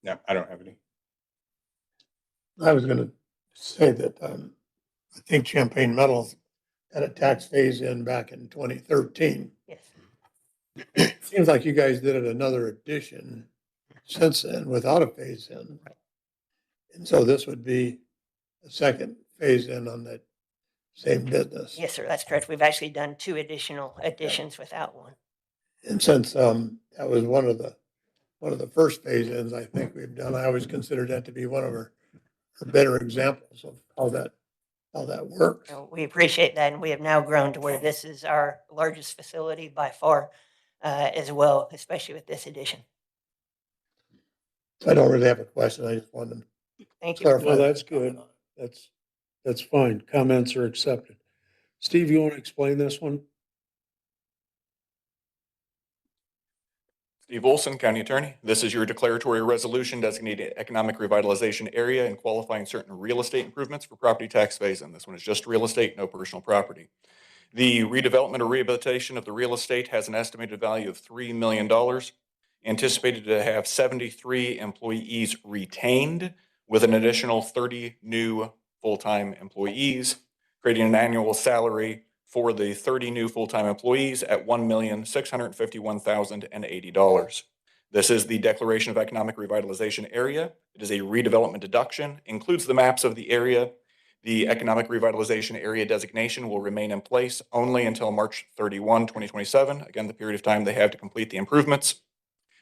Yeah, I don't have any. I was gonna say that, I think Champagne Metals had a tax phase in back in 2013. Yes. Seems like you guys did another edition since then without a phase in. And so this would be a second phase in on that same business. Yes, sir, that's correct. We've actually done 2 additional additions without one. And since, that was one of the first phase ins I think we've done, I always considered that to be one of our better examples of how that works. So we appreciate that, and we have now grown to where this is our largest facility by far, as well, especially with this addition. I don't really have a question. I just wanted to Thank you. clarify. No, that. that's good. That's fine. Comments are accepted. Steve, you want to explain this one? Steve Olson, County Attorney. This is your declaratory resolution designating economic revitalization area and qualifying certain real estate improvements for property tax phase-in. This one is just real estate, no personal property. The redevelopment or rehabilitation of the real estate has an estimated value of $3 million, anticipated to have 73 employees retained with an additional 30 new full-time employees, creating an annual salary for the 30 new full-time employees at $1,651,080. This is the Declaration of Economic Revitalization Area. It is a redevelopment deduction, includes the maps of the area. The Economic Revitalization Area designation will remain in place only until March 31, 2027. Again, the period of time they have to complete the improvements.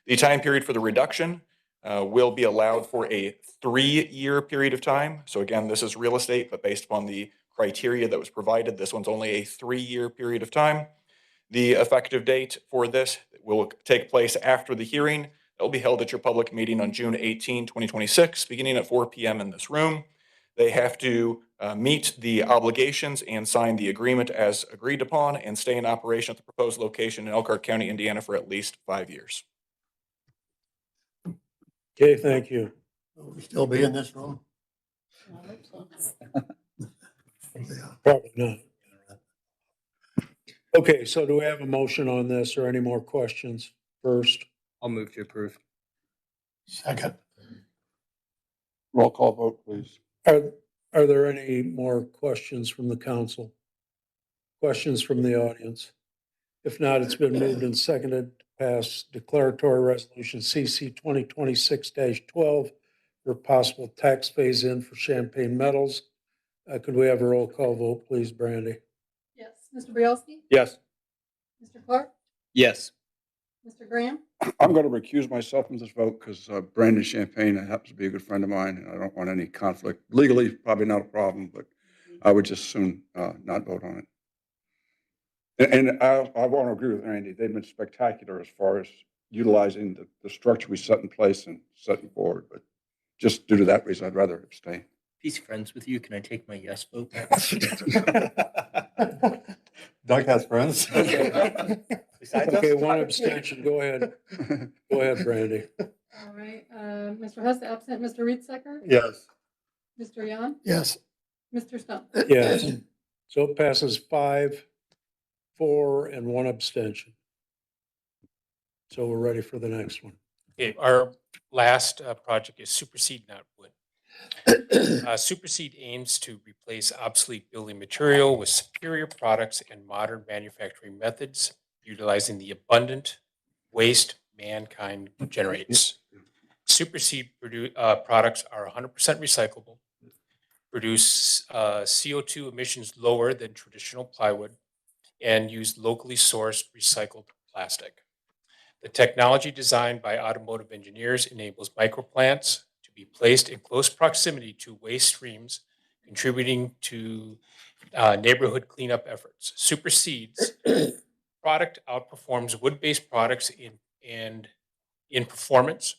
The time period for the reduction will be allowed for a 3-year period of time. So again, this is real estate, but based upon the criteria that was provided, this one's only a 3-year period of time. The effective date for this will take place after the hearing. It will be held at your public meeting on June 18, 2026, beginning at 4 p.m. in this room. They have to meet the obligations and sign the agreement as agreed upon and stay in operation at the proposed location in Elkhart County, Indiana for at least 5 years. Okay, thank you. Will we still be in this room? Probably not. Okay, so do we have a motion on this or any more questions first? I'll move to approve. Second. Roll call vote, please. Are there any more questions from the council? Questions from the audience? If not, it's been moved and seconded to pass declaratory resolution CC 2026-12 for possible tax phase in for Champagne Metals. Could we have a roll call vote, please, Brandy? Yes. Mr. Bielski? Yes. Mr. Clark? Yes. Mr. Graham? I'm going to recuse myself from this vote because Brandon Champagne happens to be a good friend of mine, and I don't want any conflict. Legally, probably not a problem, but I would just soon not vote on it. And I want to agree with Randy. They've been spectacular as far as utilizing the structure we set in place and setting forward. But just due to that reason, I'd rather abstain. If he's friends with you, can I take my yes vote? Doug has friends. Okay, one abstention. Go ahead. Go ahead, Brandy. All right, Mr. Hess absent, Mr. Rietsecker? Yes. Mr. Yan? Yes. Mr. Stump? Yes. So it passes 5, 4, and 1 abstention. So we're ready for the next one. Okay, our last project is Supersede Not Wood. Supersede aims to replace obsolete building material with superior products and modern manufacturing methods, utilizing the abundant waste mankind generates. Supersede products are 100% recyclable, produce CO2 emissions lower than traditional plywood, and use locally sourced recycled plastic. The technology designed by automotive engineers enables microplants to be placed in close proximity to waste streams, contributing to neighborhood cleanup efforts. Supersede's product outperforms wood-based products in performance,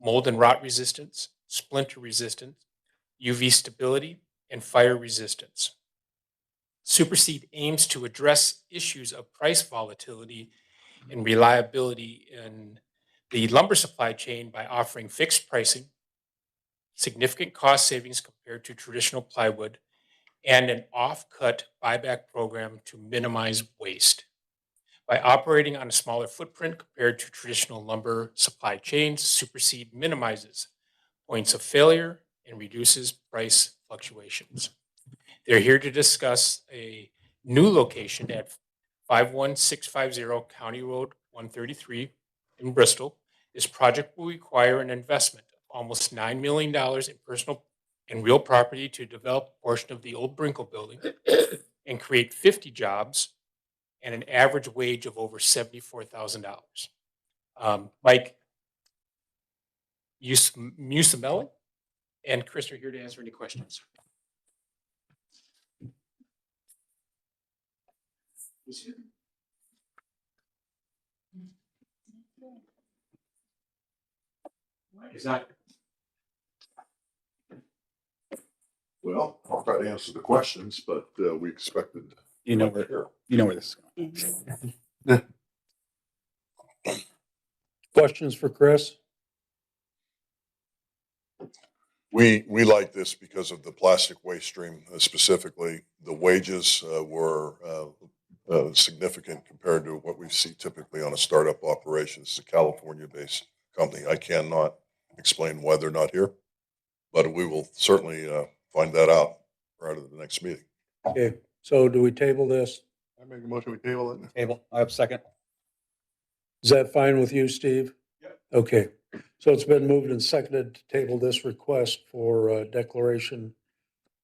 mold and rot resistance, splinter resistance, UV stability, and fire resistance. Supersede aims to address issues of price volatility and reliability in the lumber supply chain by offering fixed pricing, significant cost savings compared to traditional plywood, and an off-cut buyback program to minimize waste. By operating on a smaller footprint compared to traditional lumber supply chains, Superseed minimizes points of failure and reduces price fluctuations. They're here to discuss a new location at 51650 County Road 133 in Bristol. This project will require an investment of almost $9 million in personal and real property to develop a portion of the old Brinkle building and create 50 jobs and an average wage of over $74,000. Mike Musamelli and Chris are here to answer any questions. Is that? Well, I'll try to answer the questions, but we expected. You know where this is going. Questions for Chris? We like this because of the plastic waste stream, specifically. The wages were significant compared to what we see typically on a startup operation. It's a California-based company. I cannot explain why they're not here, but we will certainly find that out prior to the next meeting. Okay, so do we table this? I make a motion, we table it. Table, I have second. Is that fine with you, Steve? Yep. Okay, so it's been moved and seconded to table this request for declaration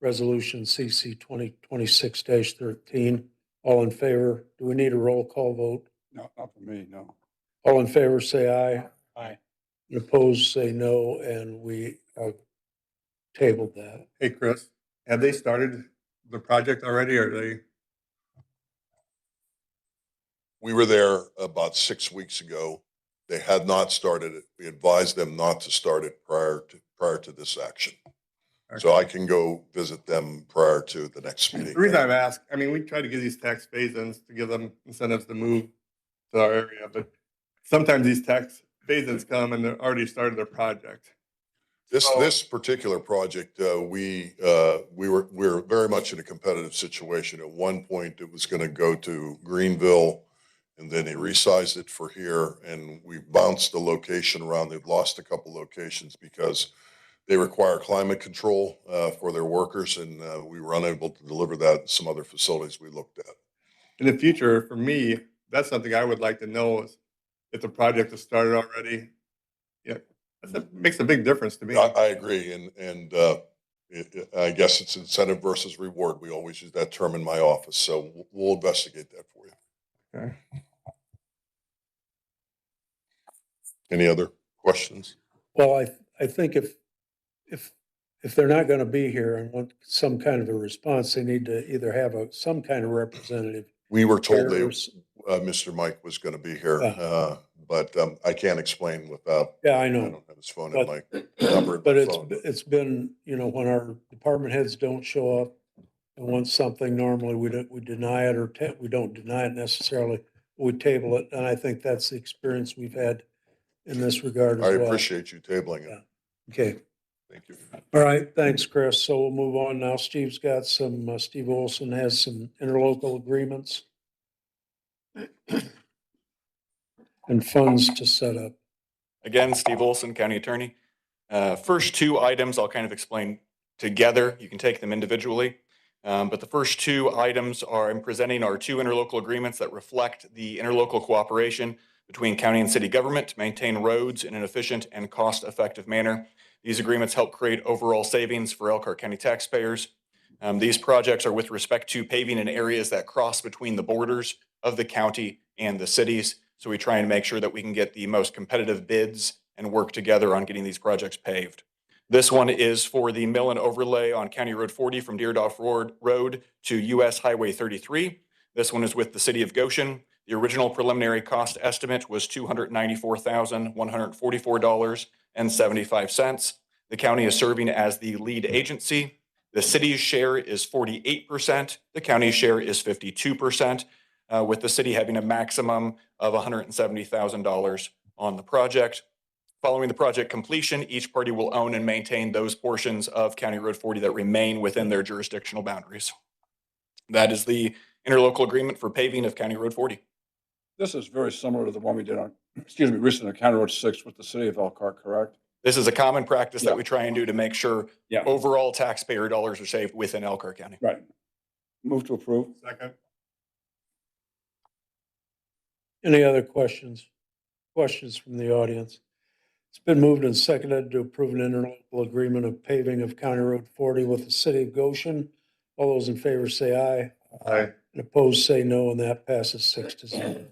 resolution CC 2026-13. All in favor? Do we need a roll call vote? No, not for me, no. All in favor, say aye. Aye. And opposed, say no, and we tabled that. Hey, Chris, have they started the project already, or are they? We were there about 6 weeks ago. They had not started it. We advised them not to start it prior to this action. So I can go visit them prior to the next meeting. The reason I've asked, I mean, we try to give these tax phase-ins to give them incentives to move to our area, but sometimes these tax phase-ins come and they're already started their project. This particular project, we were very much in a competitive situation. At one point, it was going to go to Greenville, and then they resized it for here, and we bounced the location around. They've lost a couple locations because they require climate control for their workers, and we were unable to deliver that in some other facilities we looked at. In the future, for me, that's something I would like to know is if the project has started already. Yeah, that makes a big difference to me. I agree, and I guess it's incentive versus reward. We always use that term in my office, so we'll investigate that for you. Okay. Any other questions? Well, I think if they're not going to be here and want some kind of a response, they need to either have some kind of representative. We were told Or- Mr. Mike was going to be here, Yeah. but I can't explain without. Yeah, I I know. don't have his phone But- in my number. in But my it's phone. been, when our department heads don't show up and want something, normally we deny it, or we don't deny it necessarily. We table it, and I think that's the experience we've had in this regard I as well. appreciate you tabling it. Okay. Thank you. All right, thanks, Chris. So we'll move on now. Steve's got some, Steve Olson has some interlocal agreements and funds to set up. Again, Steve Olson, County Attorney. First two items I'll kind of explain together. You can take them individually. But the first two items I'm presenting are two interlocal agreements that reflect the interlocal cooperation between county and city government to maintain roads in an efficient and cost-effective manner. These agreements help create overall savings for Elkhart County taxpayers. These projects are with respect to paving in areas that cross between the borders of the county and the cities. So we try and make sure that we can get the most competitive bids and work together on getting these projects paved. This one is for the mill and overlay on County Road 40 from Deerdorf Road to US Highway 33. This one is with the city of Goshen. The original preliminary cost estimate was $294,144.75. The county is serving as the lead agency. The city's share is 48%. The county's share is 52%, with the city having a maximum of $170,000 on the project. Following the project completion, each party will own and maintain those portions of County Road 40 that remain within their jurisdictional boundaries. That is the interlocal agreement for paving of County Road 40. This is very similar to the one we did on, recently on County Road 6 with the city of Elkhart, correct? This is a common practice Yeah. that we try and do to make sure Yeah. overall taxpayer dollars are saved within Elkhart County. Right. Move to approve. Second. Any other questions? Questions from the audience? It's been moved and seconded to approve an interlocal agreement of paving of County Road 40 with the city of Goshen. All those in favor say aye. Aye. And opposed say no, and that passes 6-0.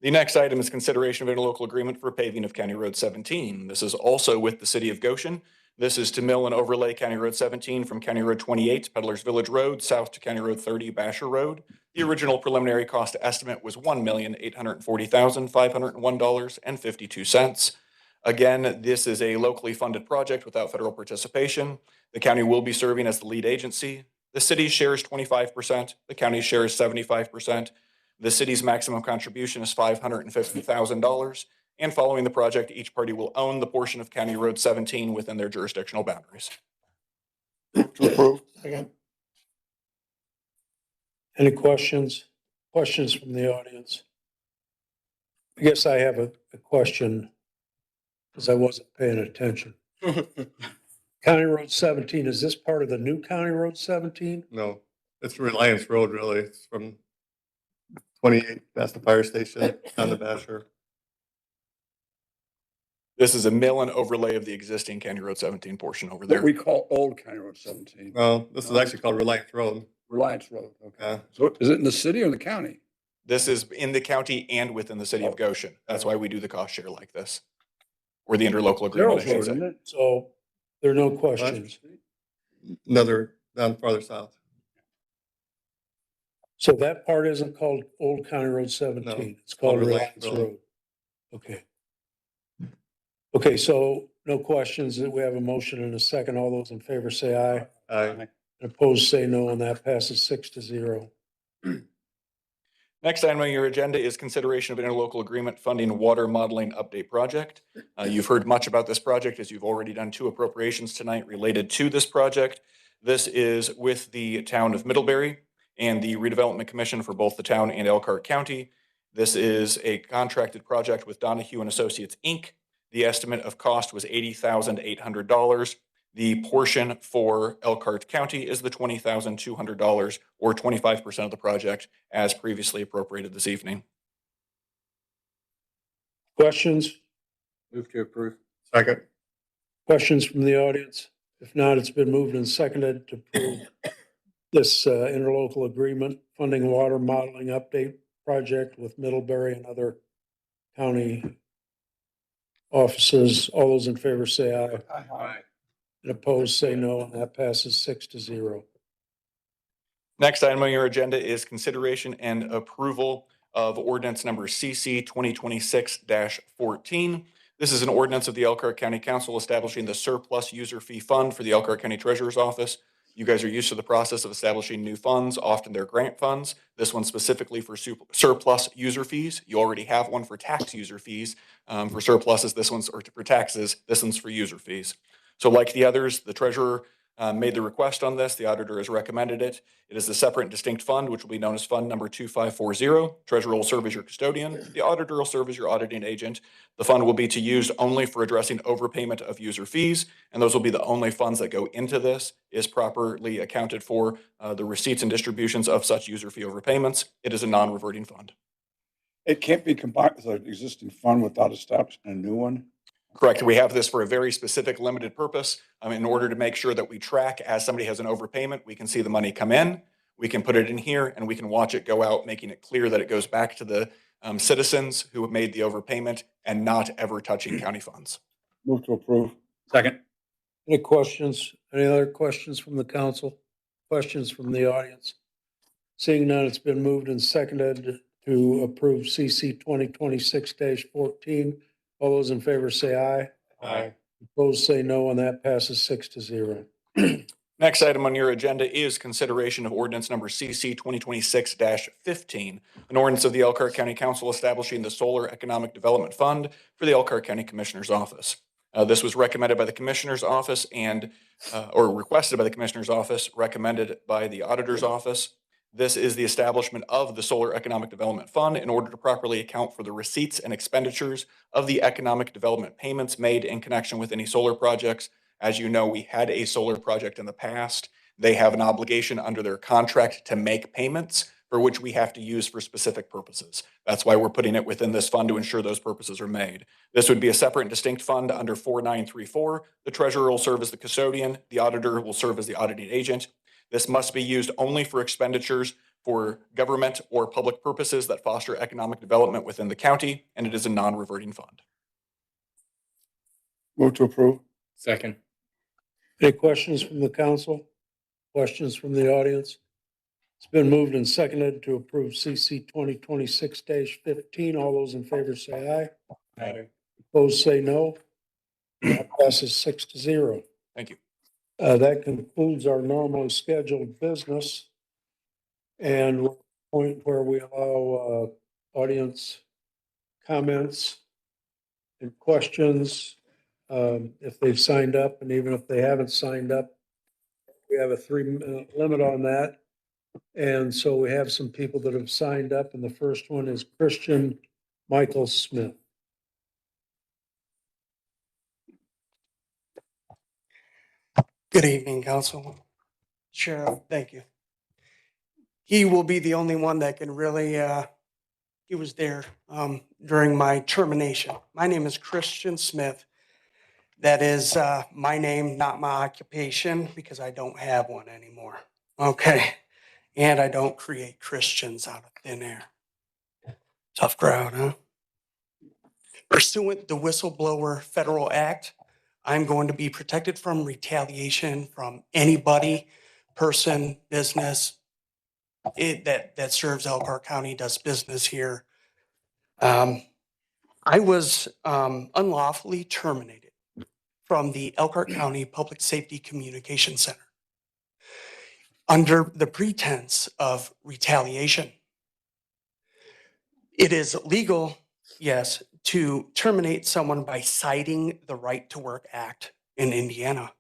The next item is consideration of interlocal agreement for paving of County Road 17. This is also with the city of Goshen. This is to mill and overlay County Road 17 from County Road 28, Peddlers Village Road, south to County Road 30, Basher Road. The original preliminary cost estimate was $1,840,501.52. Again, this is a locally funded project without federal participation. The county will be serving as the lead agency. The city shares 25%, the county shares 75%. The city's maximum contribution is $550,000. And following the project, each party will own the portion of County Road 17 within their jurisdictional boundaries. To approve. Second. Any questions? Questions from the audience? I guess I have a question because I wasn't paying attention. County Road 17, is this part of the new County Road 17? No, it's Reliance Road, really. It's from 28 past the fire station down to Basher. This is a mill and overlay of the existing County Road 17 portion over What there. we call Old County Road 17. Well, this is actually called Reliance Road. Reliance Road. Okay. Yeah. So is it in the city or in the county? This is in the county and within the city of Goshen. That's why we do the cost share like this. Or the interlocal agreement, I should say. Isn't it? So there are no questions. Another down farther south. So that part isn't called Old County Road 17. It's called Reliance Road. Okay. Okay, so no questions. We have a motion and a second. All those in favor say aye. Aye. And opposed say no, and that passes 6-0. Next item on your agenda is consideration of an interlocal agreement funding water modeling update project. You've heard much about this project as you've already done 2 appropriations tonight related to this project. This is with the town of Middlebury and the Redevelopment Commission for both the town and Elkhart County. This is a contracted project with Donahue and Associates, Inc. The estimate of cost was $80,800. The portion for Elkhart County is the $20,200 or 25% of the project as previously appropriated this evening. Questions? Move to approve. Second. Questions from the audience? If not, it's been moved and seconded to approve this interlocal agreement funding water modeling update project with Middlebury and other county offices. All those in favor say aye. Aye. And opposed say no, and that passes 6-0. Next item on your agenda is consideration and approval of ordinance number CC 2026-14. This is an ordinance of the Elkhart County Council establishing the surplus user fee fund for the Elkhart County Treasurer's Office. You guys are used to the process of establishing new funds. Often they're grant funds. This one's specifically for surplus user fees. You already have one for tax user fees. For surpluses, this one's, or for taxes, this one's for user fees. So like the others, the treasurer made the request on this. The auditor has recommended it. It is a separate and distinct fund, which will be known as Fund Number 2540. Treasurer will serve as your custodian. The auditor will serve as your auditing agent. The fund will be to use only for addressing overpayment of user fees, and those will be the only funds that go into this. Is properly accounted for the receipts and distributions of such user fee overpayments. It is a non-reverting fund. It can't be combined with an existing fund without establishing a new one? Correct. We have this for a very specific limited purpose. In order to make sure that we track as somebody has an overpayment, we can see the money come in, we can put it in here, and we can watch it go out, making it clear that it goes back to the citizens who have made the overpayment and not ever touching county funds. Move to approve. Second. Any questions? Any other questions from the council? Questions from the audience? Seeing none, it's been moved and seconded to approve CC 2026-14. All those in favor say aye. Aye. Opposed say no, and that passes 6-0. Next item on your agenda is consideration of ordinance number CC 2026-15, an ordinance of the Elkhart County Council establishing the Solar Economic Development Fund for the Elkhart County Commissioner's Office. This was recommended by the Commissioner's Office and, or requested by the Commissioner's Office, recommended by the Auditor's Office. This is the establishment of the Solar Economic Development Fund in order to properly account for the receipts and expenditures of the economic development payments made in connection with any solar projects. As you know, we had a solar project in the past. They have an obligation under their contract to make payments for which we have to use for specific purposes. That's why we're putting it within this fund to ensure those purposes are made. This would be a separate and distinct fund under 4934. The treasurer will serve as the custodian. The auditor will serve as the auditing agent. This must be used only for expenditures for government or public purposes that foster economic development within the county, and it is a non-reverting fund. Move to approve. Second. Any questions from the council? Questions from the audience? It's been moved and seconded to approve CC 2026-15. All those in favor say aye. Aye. Opposed, say no. That passes 6-0. Thank you. That concludes our normally scheduled business. And we're at the point where we allow audience comments and questions if they've signed up, and even if they haven't signed up. We have a 3-minute limit on that. And so we have some people that have signed up, and the first one is Christian Michael Smith. Good evening, Council. Sheriff, thank you. He will be the only one that can really, he was there during my termination. My name is Christian Smith. That is my name, not my occupation, because I don't have one anymore. Okay. And I don't create Christians out of thin air. Tough crowd, huh? Pursuant the Whistleblower Federal Act, I'm going to be protected from retaliation from anybody, person, business that serves Elkhart County, does business here. I was unlawfully terminated from the Elkhart County Public Safety Communication Center under the pretense of retaliation. It is legal, yes, to terminate someone by citing the Right to Work Act in Indiana.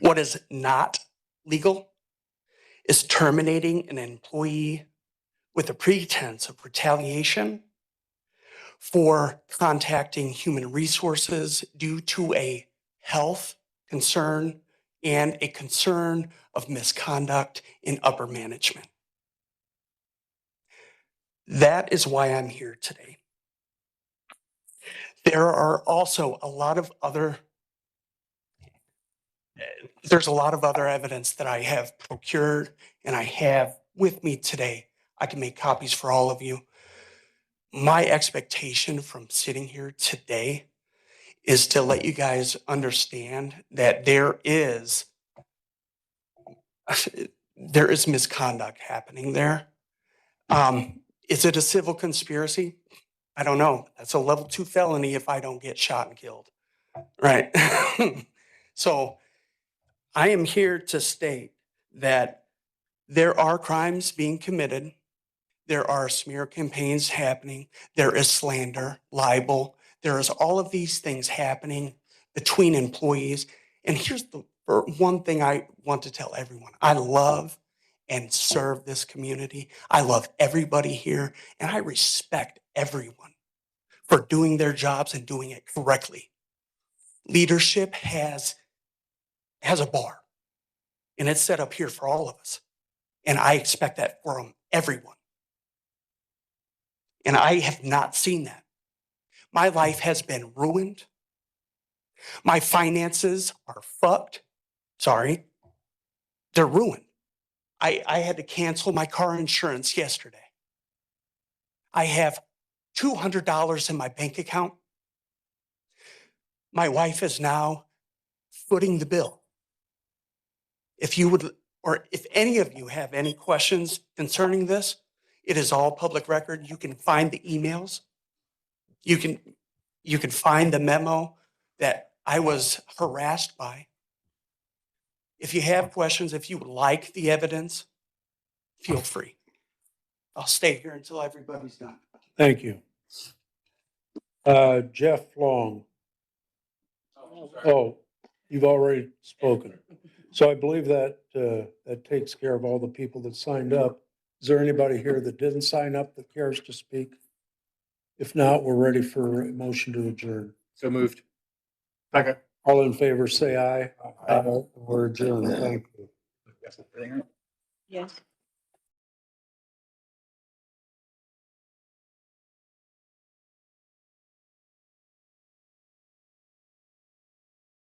What is not legal is terminating an employee with a pretense of retaliation for contacting human resources due to a health concern and a concern of misconduct in upper management. That is why I'm here today. There are also there's a lot of other evidence that I have procured and I have with me today. I can make copies for all of you. My expectation from sitting here today is to let you guys understand that there is misconduct happening there. Is it a civil conspiracy? I don't know. That's a level 2 felony if I don't get shot and killed. Right. So I am here to state that there are crimes being committed. There are smear campaigns happening. There is slander, libel. There is all of these things happening between employees. And here's the one thing I want to tell everyone. I love and serve this community. I love everybody here, and I respect everyone for doing their jobs and doing it correctly. Leadership has a bar, and it's set up here for all of us. And I expect that from everyone. And I have not seen that. My life has been ruined. My finances are fucked. Sorry. They're ruined. I had to cancel my car insurance yesterday. I have $200 in my bank account. My wife is now footing the bill. If you would, or if any of you have any questions concerning this, it is all public record. You can find the emails. You can find the memo that I was harassed by. If you have questions, if you would like the evidence, feel free. I'll stay here until everybody's done. Thank you. Jeff Long. Oh, you've already spoken. So I believe that that takes care of all the people that signed up. Is there anybody here that didn't sign up that cares to speak? If not, we're ready for a motion to adjourn. So moved. Second. All in favor, say aye. We're adjourned. Thank you. Yes.